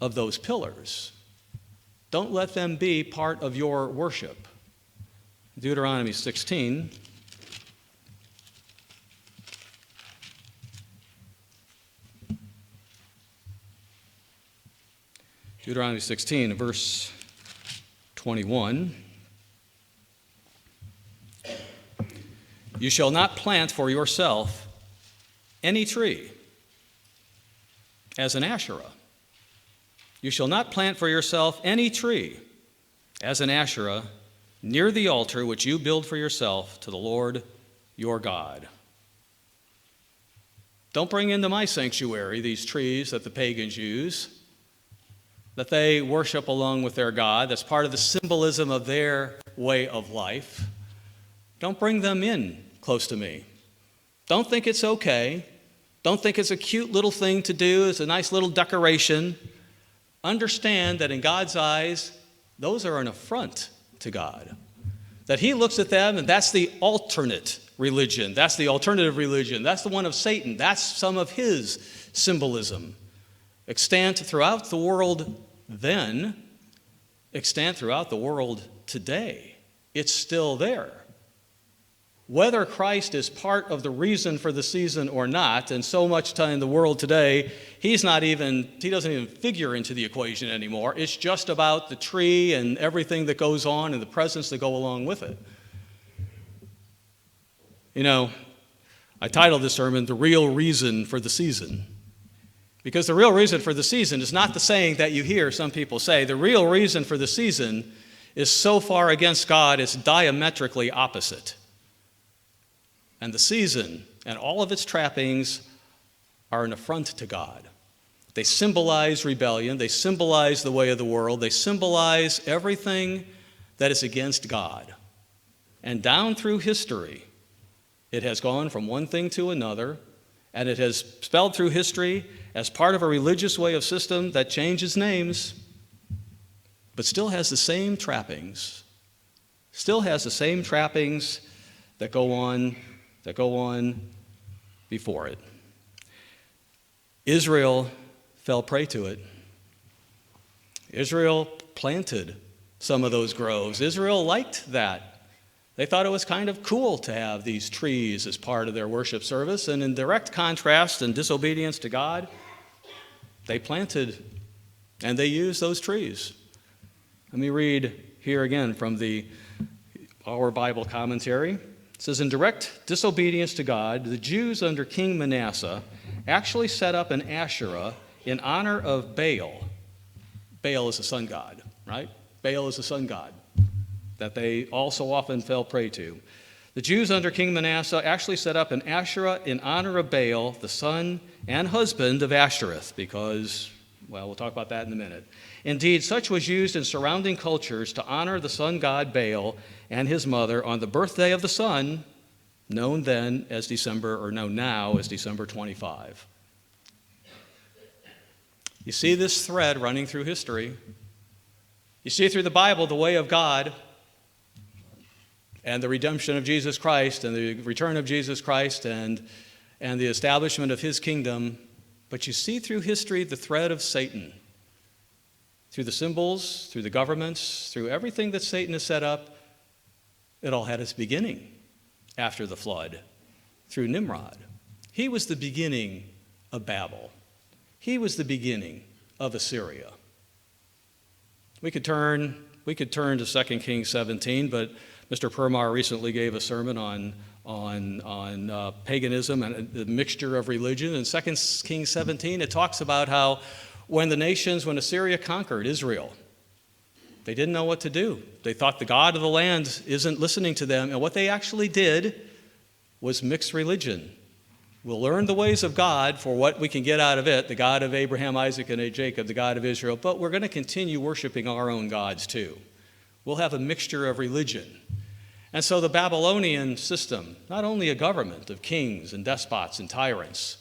[SPEAKER 1] of those pillars. Don't let them be part of your worship. Deuteronomy 16. Deuteronomy 16, verse 21. You shall not plant for yourself any tree as an Asherah. You shall not plant for yourself any tree as an Asherah near the altar which you build for yourself to the Lord your God. Don't bring into my sanctuary these trees that the pagans use, that they worship along with their God. That's part of the symbolism of their way of life. Don't bring them in close to me. Don't think it's okay. Don't think it's a cute little thing to do. It's a nice little decoration. Understand that in God's eyes, those are an affront to God. That he looks at them, and that's the alternate religion. That's the alternative religion. That's the one of Satan. That's some of his symbolism. Extant throughout the world then, extant throughout the world today. It's still there. Whether Christ is part of the reason for the season or not, and so much time in the world today, he doesn't even figure into the equation anymore. It's just about the tree and everything that goes on and the presents that go along with it. You know, I titled this sermon, The Real Reason for the Season. Because the real reason for the season is not the saying that you hear some people say. The real reason for the season is so far against God, it's diametrically opposite. And the season and all of its trappings are an affront to God. They symbolize rebellion. They symbolize the way of the world. They symbolize everything that is against God. And down through history, it has gone from one thing to another, and it has spelled through history as part of a religious way of system that changes names, but still has the same trappings, that go on before it. Israel fell prey to it. Israel planted some of those groves. Israel liked that. They thought it was kind of cool to have these trees as part of their worship service, and in direct contrast and disobedience to God, they planted and they used those trees. Let me read here again from our Bible commentary. It says, in direct disobedience to God, the Jews under King Manasseh actually set up an Asherah in honor of Baal. Baal is the sun god, right? Baal is the sun god that they also often fell prey to. The Jews under King Manasseh actually set up an Asherah in honor of Baal, the son and husband of Ashtoreth, because, well, we'll talk about that in a minute. Indeed, such was used in surrounding cultures to honor the sun god Baal and his mother on the birthday of the sun, known now as December 25. You see this thread running through history. You see through the Bible the way of God and the redemption of Jesus Christ and the return of Jesus Christ and the establishment of his kingdom. But you see through history the thread of Satan. Through the symbols, through the governments, through everything that Satan has set up, it all had its beginning after the flood, through Nimrod. He was the beginning of Babel. He was the beginning of Assyria. We could turn to 2 Kings 17, but Mr. Permar recently gave a sermon on paganism and the mixture of religion. In 2 Kings 17, it talks about how when Assyria conquered Israel, they didn't know what to do. They thought the God of the land isn't listening to them, and what they actually did was mix religion. We'll learn the ways of God for what we can get out of it, the God of Abraham, Isaac, and Jacob, the God of Israel, but we're going to continue worshiping our own gods too. We'll have a mixture of religion. And so the Babylonian system, not only a government of kings and despots and tyrants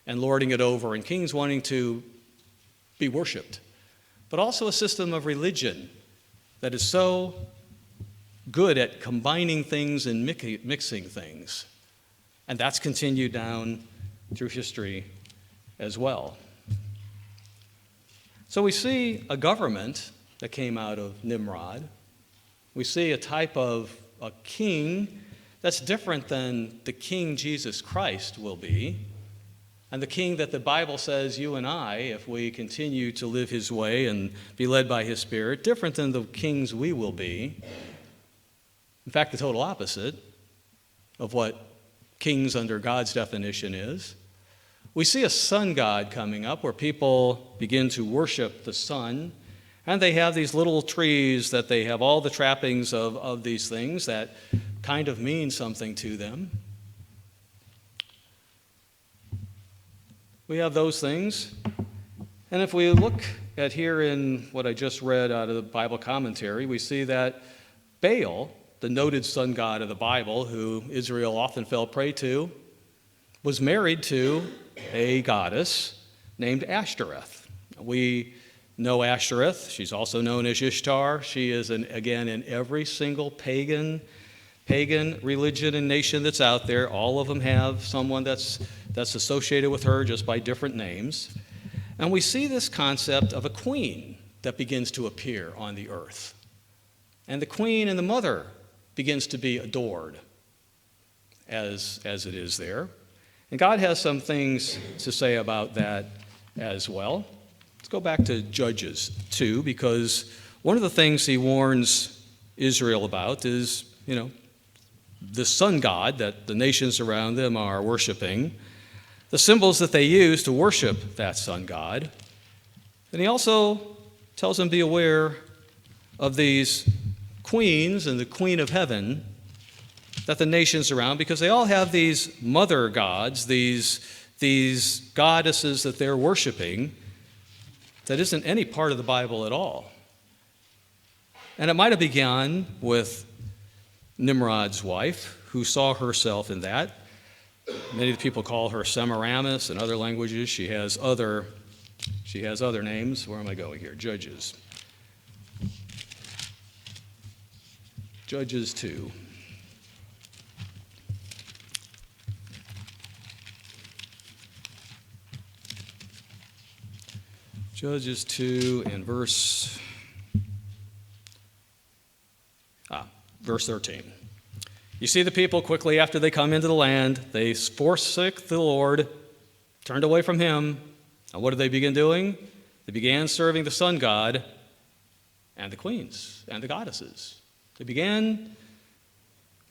[SPEAKER 1] and lording it over and kings wanting to be worshipped, but also a system of religion that is so good at combining things and mixing things. And that's continued down through history as well. So we see a government that came out of Nimrod. We see a type of a king that's different than the king Jesus Christ will be, and the king that the Bible says you and I, if we continue to live his way and be led by his Spirit, different than the kings we will be. In fact, the total opposite of what kings under God's definition is. We see a sun god coming up where people begin to worship the sun, and they have these little trees that they have all the trappings of these things that kind of mean something to them. We have those things. And if we look at here in what I just read out of the Bible commentary, we see that Baal the noted sun god of the Bible, who Israel often fell prey to, was married to a goddess named Ashtoreth. We know Ashtoreth. She's also known as Ishtar. She is, again, in every single pagan religion and nation that's out there. All of them have someone that's associated with her, just by different names. And we see this concept of a queen that begins to appear on the earth. And the queen and the mother begins to be adored as it is there. And God has some things to say about that as well. Let's go back to Judges 2, because one of the things he warns Israel about is, the sun god that the nations around them are worshiping, the symbols that they use to worship that sun god. And he also tells them, be aware of these queens and the queen of heaven that the nations around, because they all have these mother gods, these goddesses that they're worshiping, that isn't any part of the Bible at all. And it might have begun with Nimrod's wife, who saw herself in that. Many people call her Semiramis in other languages. She has other names. Where am I going here? Judges. Judges 2. Judges 2 and verse 13. You see the people quickly after they come into the land, they forsook the Lord, turned away from him. And what did they begin doing? They began serving the sun god and the queens and the goddesses. They began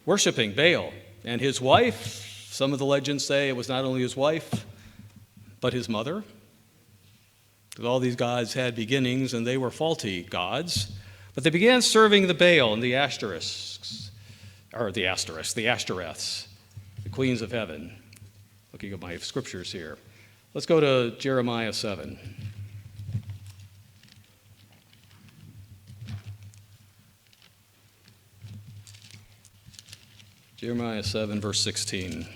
[SPEAKER 1] worshiping Baal and his wife. Some of the legends say it was not only his wife, but his mother. Because all these gods had beginnings and they were faulty gods. But they began serving the Baal and the Ashtoreths, the queens of heaven. Looking at my scriptures here. Let's go to Jeremiah 7. Jeremiah 7, verse 16.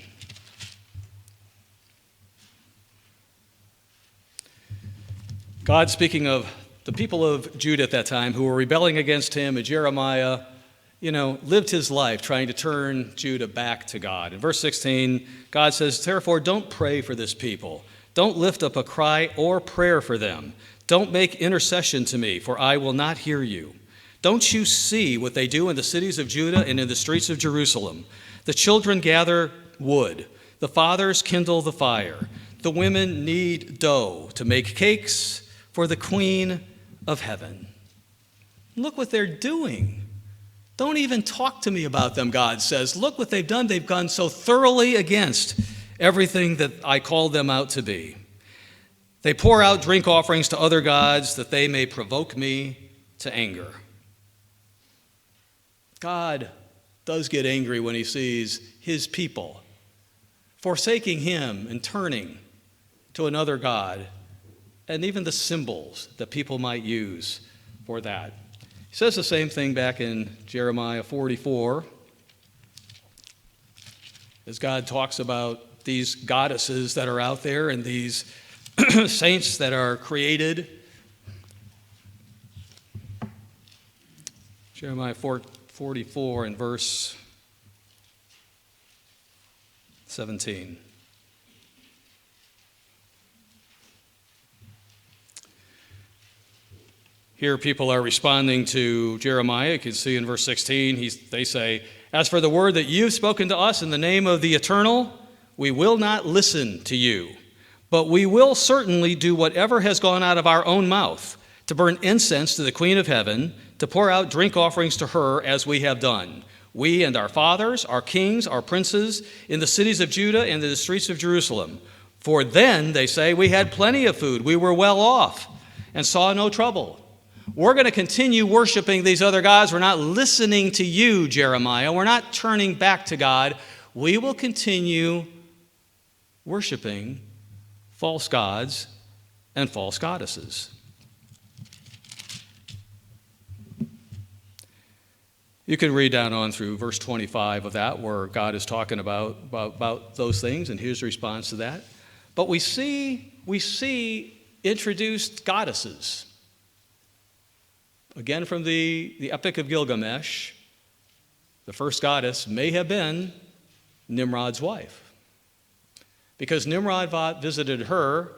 [SPEAKER 1] God speaking of the people of Judah at that time who were rebelling against him, and Jeremiah, lived his life trying to turn Judah back to God. In verse 16, God says, therefore, don't pray for this people. Don't lift up a cry or prayer for them. Don't make intercession to me, for I will not hear you. Don't you see what they do in the cities of Judah and in the streets of Jerusalem? The children gather wood. The fathers kindle the fire. The women knead dough to make cakes for the queen of heaven. Look what they're doing. Don't even talk to me about them, God says. Look what they've done. They've gone so thoroughly against everything that I called them out to be. They pour out drink offerings to other gods that they may provoke me to anger. God does get angry when he sees his people forsaking him and turning to another god, and even the symbols that people might use for that. He says the same thing back in Jeremiah 44, as God talks about these goddesses that are out there and these saints that are created. Jeremiah 44 and verse 17. Here people are responding to Jeremiah. You can see in verse 16, they say, as for the word that you've spoken to us in the name of the Eternal, we will not listen to you, but we will certainly do whatever has gone out of our own mouth, to burn incense to the Queen of Heaven, to pour out drink offerings to her as we have done. We and our fathers, our kings, our princes, in the cities of Judah and in the streets of Jerusalem. For then, they say, we had plenty of food, we were well off, and saw no trouble. We're going to continue worshiping these other gods. We're not listening to you, Jeremiah. We're not turning back to God. We will continue worshiping false gods and false goddesses. You can read down on through verse 25 of that, where God is talking about those things and his response to that. But we see introduced goddesses. Again, from the Epic of Gilgamesh, the first goddess may have been Nimrod's wife. Because Nimrod visited her,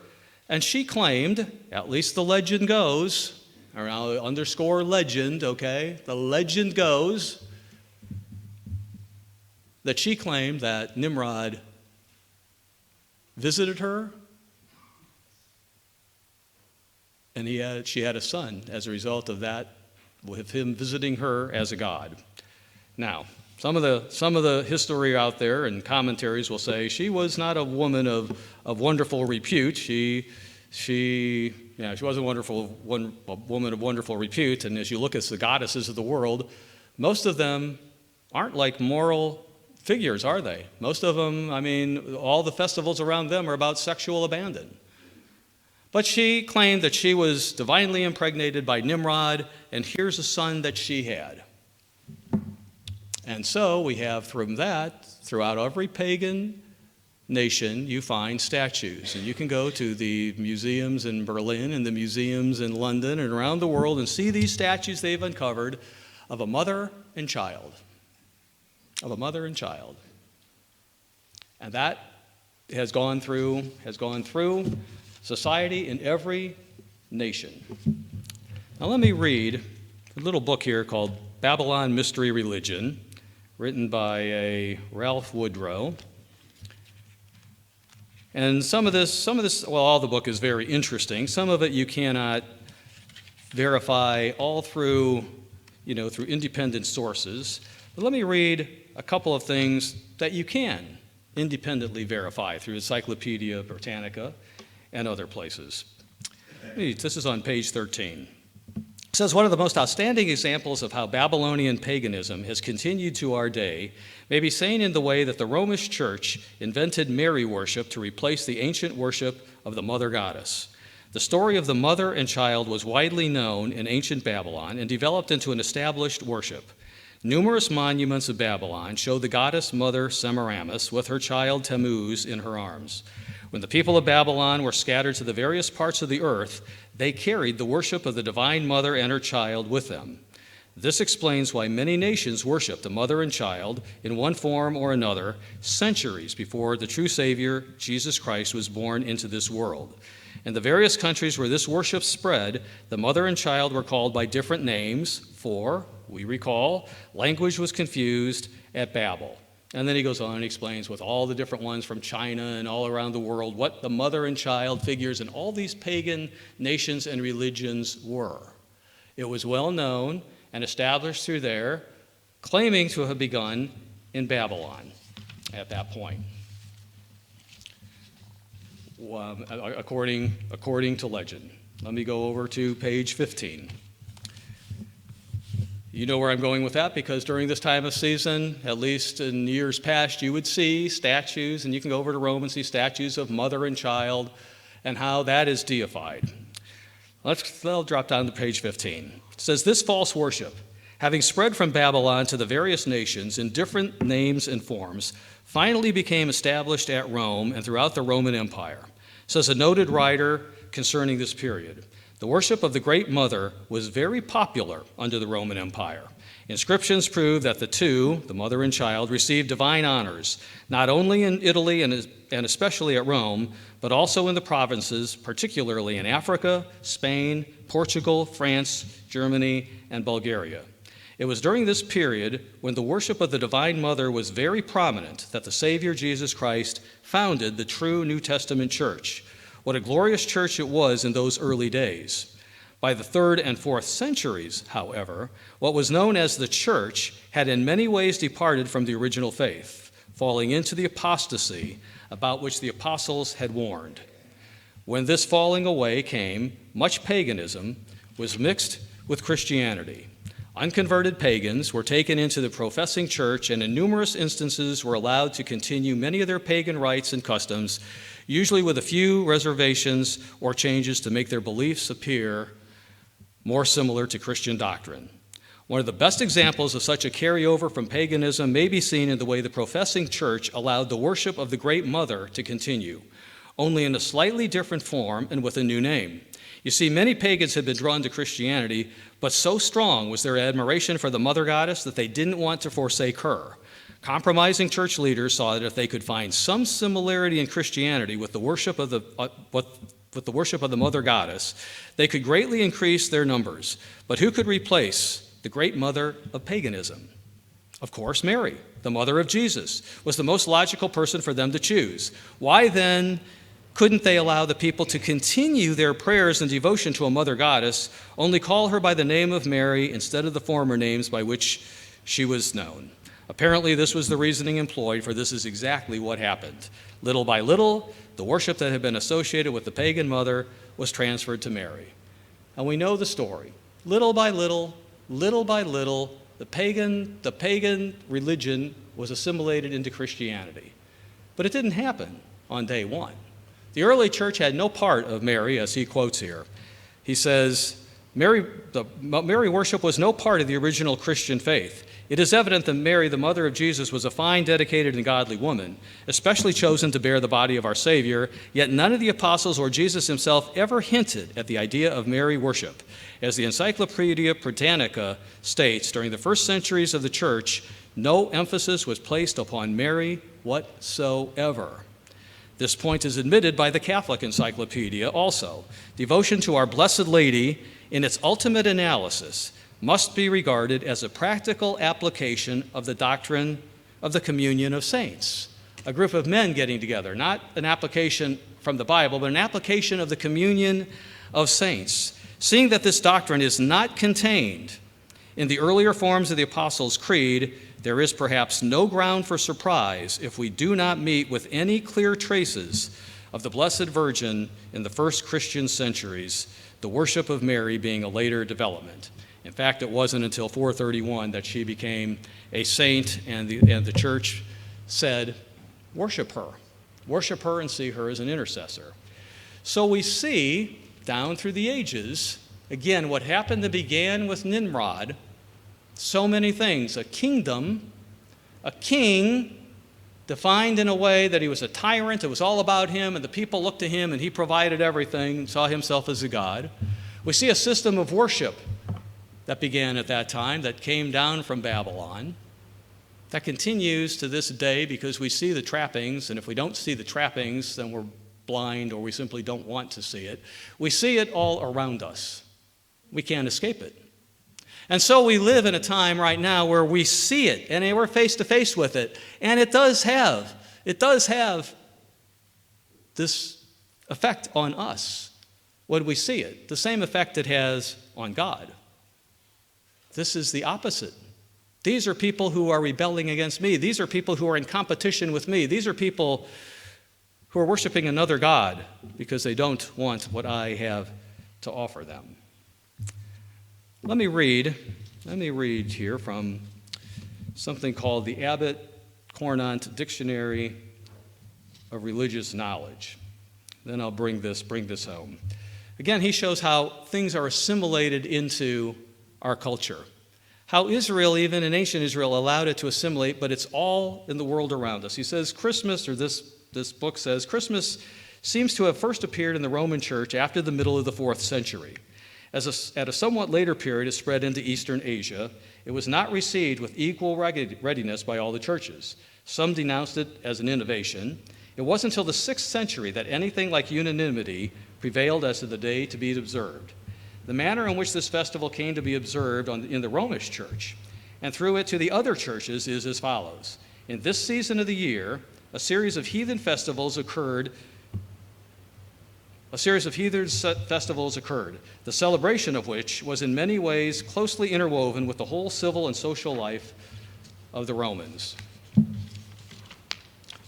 [SPEAKER 1] and she claimed, at least the legend goes, or I'll underscore legend, okay? The legend goes that she claimed that Nimrod visited her, and she had a son as a result of that, with him visiting her as a god. Now, some of the history out there and commentaries will say she was not a woman of wonderful repute. She was a woman of wonderful repute. And as you look at the goddesses of the world, most of them aren't like moral figures, are they? Most of them, all the festivals around them are about sexual abandon. But she claimed that she was divinely impregnated by Nimrod, and here's a son that she had. And so we have from that, throughout every pagan nation, you find statues. And you can go to the museums in Berlin and the museums in London and around the world and see these statues they've uncovered of a mother and child. Of a mother and child. And that has gone through society in every nation. Now let me read a little book here called Babylon Mystery Religion, written by a Ralph Woodrow. And some of this, well, all the book is very interesting. Some of it you cannot verify all through independent sources. But let me read a couple of things that you can independently verify through Encyclopedia Britannica and other places. This is on page 13. It says, one of the most outstanding examples of how Babylonian paganism has continued to our day may be seen in the way that the Romish Church invented Mary worship to replace the ancient worship of the mother goddess. The story of the mother and child was widely known in ancient Babylon and developed into an established worship. Numerous monuments of Babylon show the goddess mother Semiramis with her child Tammuz in her arms. When the people of Babylon were scattered to the various parts of the earth, they carried the worship of the divine mother and her child with them. This explains why many nations worship the mother and child in one form or another centuries before the true Savior, Jesus Christ, was born into this world. In the various countries where this worship spread, the mother and child were called by different names, for, we recall, language was confused at Babel. And then he goes on and explains with all the different ones from China and all around the world what the mother and child figures in all these pagan nations and religions were. It was well known and established through there, claiming to have begun in Babylon at that point, according to legend. Let me go over to page 15. You know where I'm going with that, because during this time of season, at least in years past, you would see statues, and you can go over to Rome and see statues of mother and child and how that is deified. I'll drop down to page 15. It says, this false worship, having spread from Babylon to the various nations in different names and forms, finally became established at Rome and throughout the Roman Empire. Says a noted writer concerning this period, the worship of the Great Mother was very popular under the Roman Empire. Inscriptions prove that the two, the mother and child, received divine honors, not only in Italy and especially at Rome, but also in the provinces, particularly in Africa, Spain, Portugal, France, Germany, and Bulgaria. It was during this period, when the worship of the Divine Mother was very prominent, that the Savior Jesus Christ founded the true New Testament church. What a glorious church it was in those early days. By the 3rd and 4th centuries, however, what was known as the church had in many ways departed from the original faith, falling into the apostasy about which the apostles had warned. When this falling away came, much paganism was mixed with Christianity. Unconverted pagans were taken into the professing church and in numerous instances were allowed to continue many of their pagan rites and customs, usually with a few reservations or changes to make their beliefs appear more similar to Christian doctrine. One of the best examples of such a carryover from paganism may be seen in the way the professing church allowed the worship of the Great Mother to continue, only in a slightly different form and with a new name. You see, many pagans had been drawn to Christianity, but so strong was their admiration for the Mother Goddess that they didn't want to forsake her. Compromising church leaders saw that if they could find some similarity in Christianity with the worship of the Mother Goddess, they could greatly increase their numbers. But who could replace the great mother of paganism? Of course, Mary, the mother of Jesus, was the most logical person for them to choose. Why then couldn't they allow the people to continue their prayers and devotion to a mother goddess, only call her by the name of Mary instead of the former names by which she was known? Apparently, this was the reasoning employed, for this is exactly what happened. Little by little, the worship that had been associated with the pagan mother was transferred to Mary. And we know the story. Little by little, the pagan religion was assimilated into Christianity. But it didn't happen on day one. The early church had no part of Mary, as he quotes here. He says, Mary worship was no part of the original Christian faith. It is evident that Mary, the mother of Jesus, was a fine, dedicated, and godly woman, especially chosen to bear the body of our Savior, yet none of the apostles or Jesus himself ever hinted at the idea of Mary worship. As the Encyclopedia Britannica states, during the first centuries of the church, no emphasis was placed upon Mary whatsoever. This point is admitted by the Catholic Encyclopedia also. Devotion to our Blessed Lady, in its ultimate analysis, must be regarded as a practical application of the doctrine of the communion of saints. A group of men getting together, not an application from the Bible, but an application of the communion of saints. Seeing that this doctrine is not contained in the earlier forms of the Apostles' Creed, there is perhaps no ground for surprise if we do not meet with any clear traces of the Blessed Virgin in the first Christian centuries, the worship of Mary being a later development. In fact, it wasn't until 431 that she became a saint, and the church said, worship her and see her as an intercessor. So we see, down through the ages, again, what happened that began with Nimrod, so many things. A kingdom, a king defined in a way that he was a tyrant, it was all about him, and the people looked to him, and he provided everything, saw himself as a god. We see a system of worship that began at that time, that came down from Babylon, that continues to this day because we see the trappings, and if we don't see the trappings, then we're blind or we simply don't want to see it. We see it all around us. We can't escape it. And so we live in a time right now where we see it, and we're face to face with it, and it does have this effect on us when we see it, the same effect it has on God. This is the opposite. These are people who are rebelling against me. These are people who are in competition with me. These are people who are worshiping another God because they don't want what I have to offer them. Let me read here from something called the Abbot Cournant Dictionary of Religious Knowledge. Then I'll bring this home. Again, he shows how things are assimilated into our culture. How Israel, even in ancient Israel, allowed it to assimilate, but it's all in the world around us. He says Christmas, or this book says, Christmas seems to have first appeared in the Roman Church after the middle of the 4th century. At a somewhat later period, it spread into Eastern Asia. It was not received with equal readiness by all the churches. Some denounced it as an innovation. It wasn't until the 6th century that anything like unanimity prevailed as to the day to be observed. The manner in which this festival came to be observed in the Romish Church and through it to the other churches is as follows. In this season of the year, a series of heathen festivals occurred, the celebration of which was in many ways closely interwoven with the whole civil and social life of the Romans.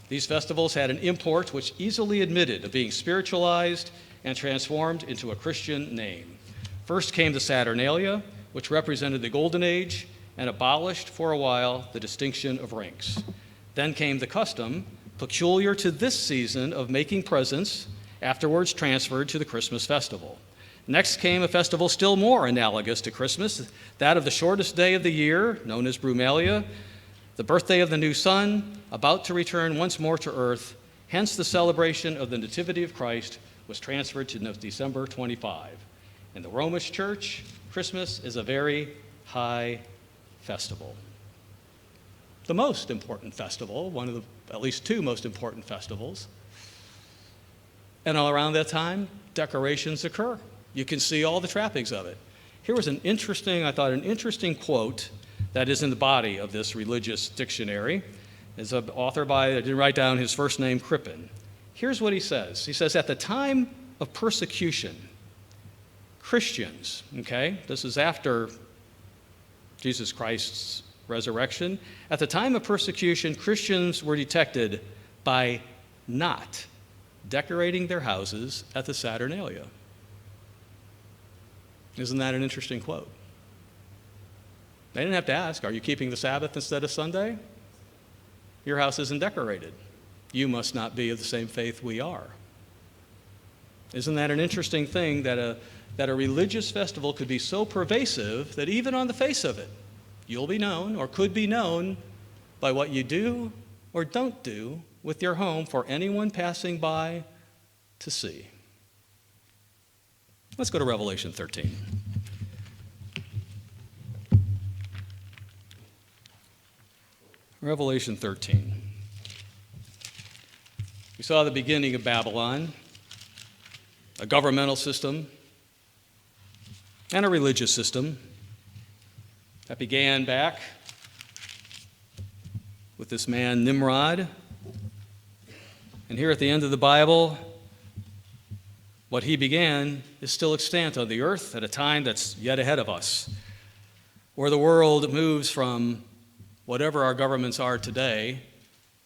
[SPEAKER 1] These festivals had an import which easily admitted of being spiritualized and transformed into a Christian name. First came the Saturnalia, which represented the Golden Age and abolished for a while the distinction of ranks. Then came the custom, peculiar to this season, of making presents, afterwards transferred to the Christmas festival. Next came a festival still more analogous to Christmas, that of the shortest day of the year, known as Brumalia, the birthday of the new sun, about to return once more to earth. Hence, the celebration of the Nativity of Christ was transferred to December 25. In the Romish Church, Christmas is a very high festival. The most important festival, one of the at least two most important festivals. And all around that time, decorations occur. You can see all the trappings of it. Here was an interesting quote that is in the body of this religious dictionary. It's an author I didn't write down his first name, Crippen. Here's what he says. He says, at the time of persecution, Christians, okay, this is after Jesus Christ's resurrection. At the time of persecution, Christians were detected by not decorating their houses at the Saturnalia. Isn't that an interesting quote? They didn't have to ask, are you keeping the Sabbath instead of Sunday? Your house isn't decorated. You must not be of the same faith we are. Isn't that an interesting thing that a religious festival could be so pervasive that even on the face of it, you'll be known or could be known by what you do or don't do with your home for anyone passing by to see. Let's go to Revelation 13. Revelation 13. We saw the beginning of Babylon, a governmental system and a religious system that began back with this man Nimrod. And here at the end of the Bible, what he began is still extant on the earth at a time that's yet ahead of us, where the world moves from whatever our governments are today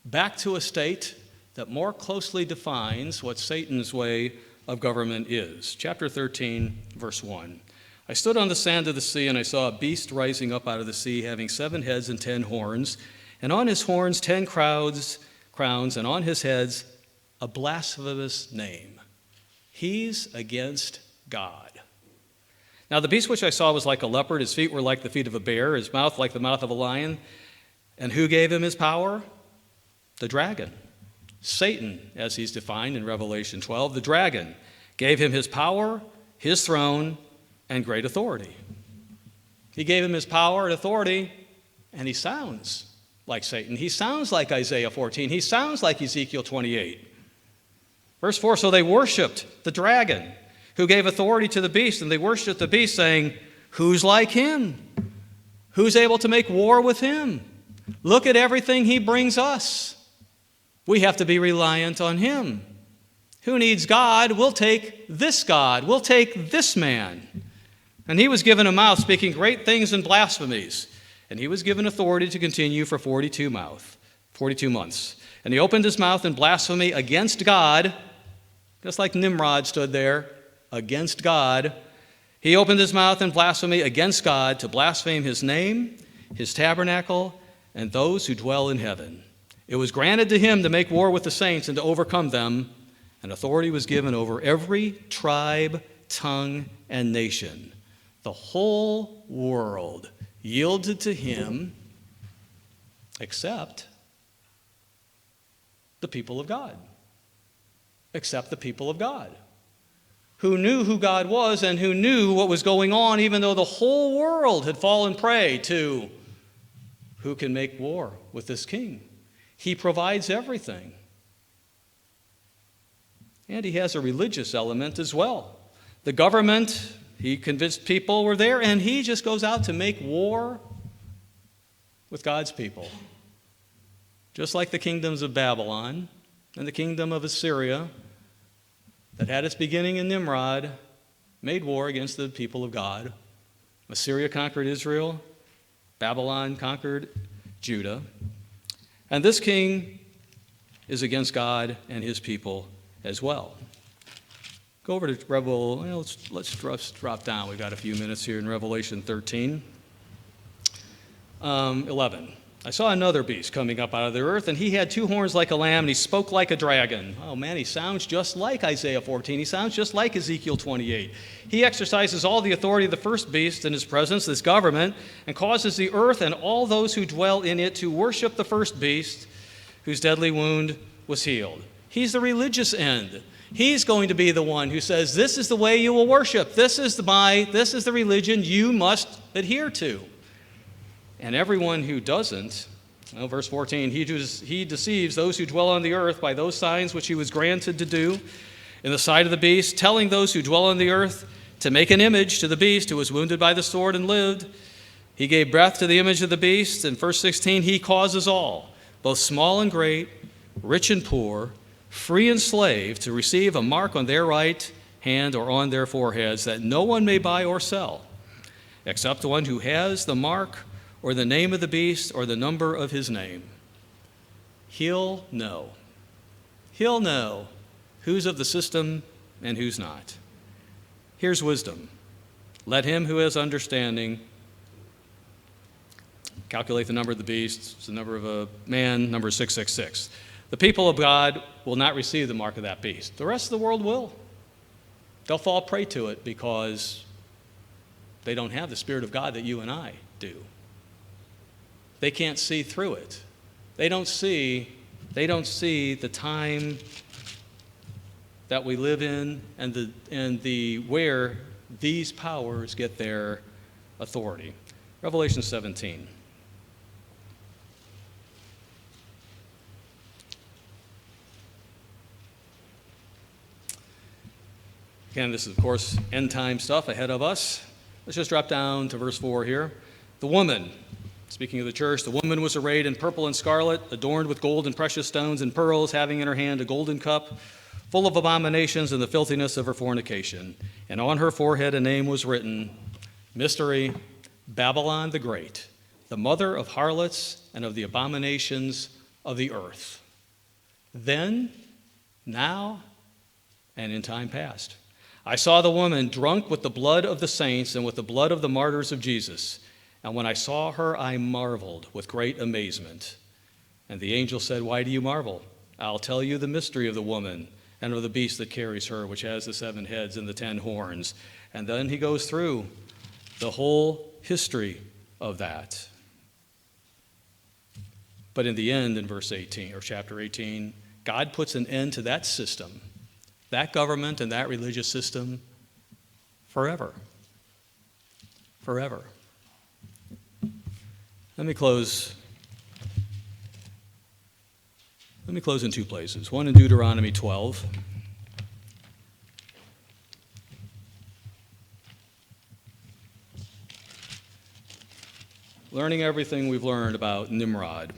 [SPEAKER 1] back to a state that more closely defines what Satan's way of government is. Chapter 13, verse 1. I stood on the sand of the sea, and I saw a beast rising up out of the sea, having 7 heads and 10 horns, and on his horns 10 crowns, and on his heads a blasphemous name. He's against God. Now the beast which I saw was like a leopard, his feet were like the feet of a bear, his mouth like the mouth of a lion. And who gave him his power? The dragon. Satan, as he's defined in Revelation 12, the dragon gave him his power, his throne, and great authority. He gave him his power and authority, and he sounds like Satan. He sounds like Isaiah 14. He sounds like Ezekiel 28. Verse 4, so they worshiped the dragon, who gave authority to the beast, and they worshiped the beast, saying, who's like him? Who's able to make war with him? Look at everything he brings us. We have to be reliant on him. Who needs God? We'll take this God. We'll take this man. And he was given a mouth speaking great things and blasphemies. And he was given authority to continue for 42 months. And he opened his mouth in blasphemy against God, just like Nimrod stood there, against God. He opened his mouth in blasphemy against God to blaspheme his name, his tabernacle, and those who dwell in heaven. It was granted to him to make war with the saints and to overcome them, and authority was given over every tribe, tongue, and nation. The whole world yielded to him, except the people of God. Except the people of God, who knew who God was and who knew what was going on, even though the whole world had fallen prey to who can make war with this king. He provides everything. And he has a religious element as well. The government, he convinced people were there, and he just goes out to make war with God's people. Just like the kingdoms of Babylon and the kingdom of Assyria that had its beginning in Nimrod, made war against the people of God. Assyria conquered Israel. Babylon conquered Judah. And this king is against God and his people as well. Go over to let's drop down. We've got a few minutes here in Revelation 13. 11. I saw another beast coming up out of the earth, and he had two horns like a lamb, and he spoke like a dragon. Oh man, he sounds just like Isaiah 14. He sounds just like Ezekiel 28. He exercises all the authority of the first beast in his presence, this government, and causes the earth and all those who dwell in it to worship the first beast, whose deadly wound was healed. He's the religious end. He's going to be the one who says, this is the way you will worship. This is the religion you must adhere to. And everyone who doesn't, verse 14, he deceives those who dwell on the earth by those signs which he was granted to do in the sight of the beast, telling those who dwell on the earth to make an image to the beast who was wounded by the sword and lived. He gave breath to the image of the beast. In verse 16, he causes all, both small and great, rich and poor, free and slave, to receive a mark on their right hand or on their foreheads, that no one may buy or sell, except the one who has the mark or the name of the beast, or the number of his name. He'll know. He'll know who's of the system and who's not. Here's wisdom. Let him who has understanding calculate the number of the beast. It's the number of a man, number 666. The people of God will not receive the mark of that beast. The rest of the world will. They'll fall prey to it because they don't have the Spirit of God that you and I do. They can't see through it. They don't see the time that we live in and the where these powers get their authority. Revelation 17. Again, this is, of course, end-time stuff ahead of us. Let's just drop down to verse 4 here. The woman, speaking of the church, the woman was arrayed in purple and scarlet, adorned with gold and precious stones and pearls, having in her hand a golden cup full of abominations and the filthiness of her fornication. And on her forehead a name was written, Mystery, Babylon the Great, the mother of harlots and of the abominations of the earth. Then, now, and in time past, I saw the woman drunk with the blood of the saints and with the blood of the martyrs of Jesus. And when I saw her, I marveled with great amazement. And the angel said, Why do you marvel? I'll tell you the mystery of the woman and of the beast that carries her, which has the 7 heads and the 10 horns. And then he goes through the whole history of that. But in the end, in verse 18, or chapter 18, God puts an end to that system, that government and that religious system, forever. Forever. Let me close in 2 places. One in Deuteronomy 12. Learning everything we've learned about Nimrod,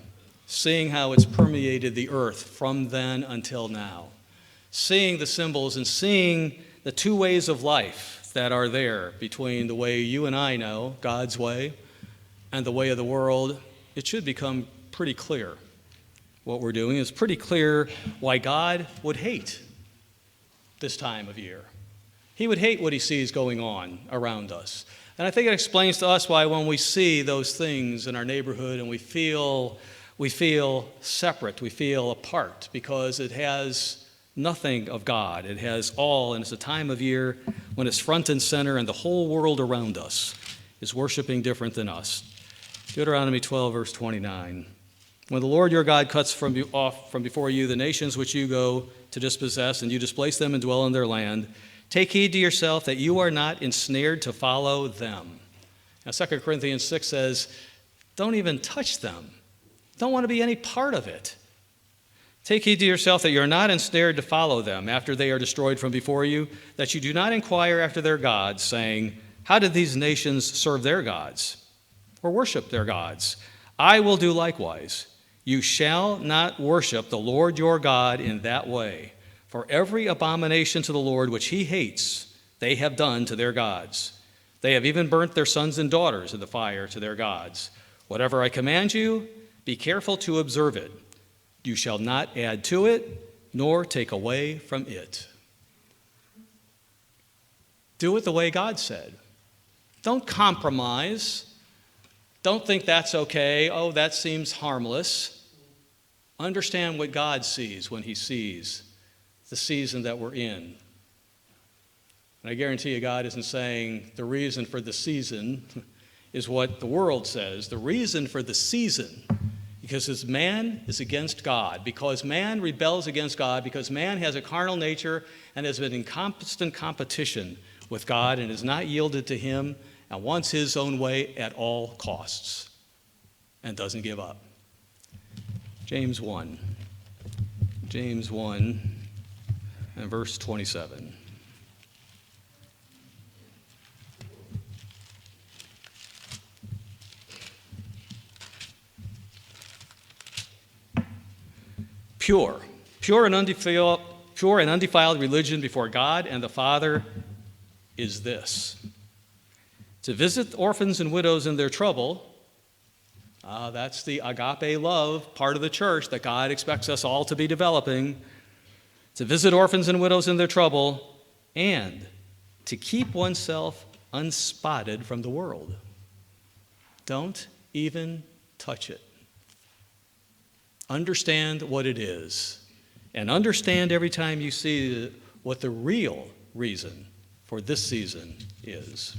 [SPEAKER 1] seeing how it's permeated the earth from then until now, seeing the symbols and seeing the 2 ways of life that are there between the way you and I know, God's way, and the way of the world, it should become pretty clear what we're doing. It's pretty clear why God would hate this time of year. He would hate what he sees going on around us. And I think it explains to us why when we see those things in our neighborhood and we feel separate, we feel apart, because it has nothing of God. It has all, and it's a time of year when it's front and center and the whole world around us is worshiping different than us. Deuteronomy 12, verse 29. When the Lord your God cuts off from before you the nations which you go to dispossess, and you displace them and dwell in their land, take heed to yourself that you are not ensnared to follow them. Now 2 Corinthians 6 says, don't even touch them. Don't want to be any part of it. Take heed to yourself that you are not ensnared to follow them after they are destroyed from before you, that you do not inquire after their gods, saying, how did these nations serve their gods or worship their gods? I will do likewise. You shall not worship the Lord your God in that way. For every abomination to the Lord which he hates, they have done to their gods. They have even burnt their sons and daughters in the fire to their gods. Whatever I command you, be careful to observe it. You shall not add to it, nor take away from it. Do it the way God said. Don't compromise. Don't think that's okay. Oh, that seems harmless. Understand what God sees when he sees the season that we're in. And I guarantee you God isn't saying the reason for the season is what the world says. The reason for the season, because man is against God, because man rebels against God, because man has a carnal nature and has been in constant competition with God and has not yielded to him and wants his own way at all costs and doesn't give up. James 1 and verse 27. Pure and undefiled religion before God and the Father is this: to visit orphans and widows in their trouble. That's the agape love part of the church that God expects us all to be developing. To visit orphans and widows in their trouble, and to keep oneself unspotted from the world. Don't even touch it. Understand what it is, and understand every time you see what the real reason for this season is.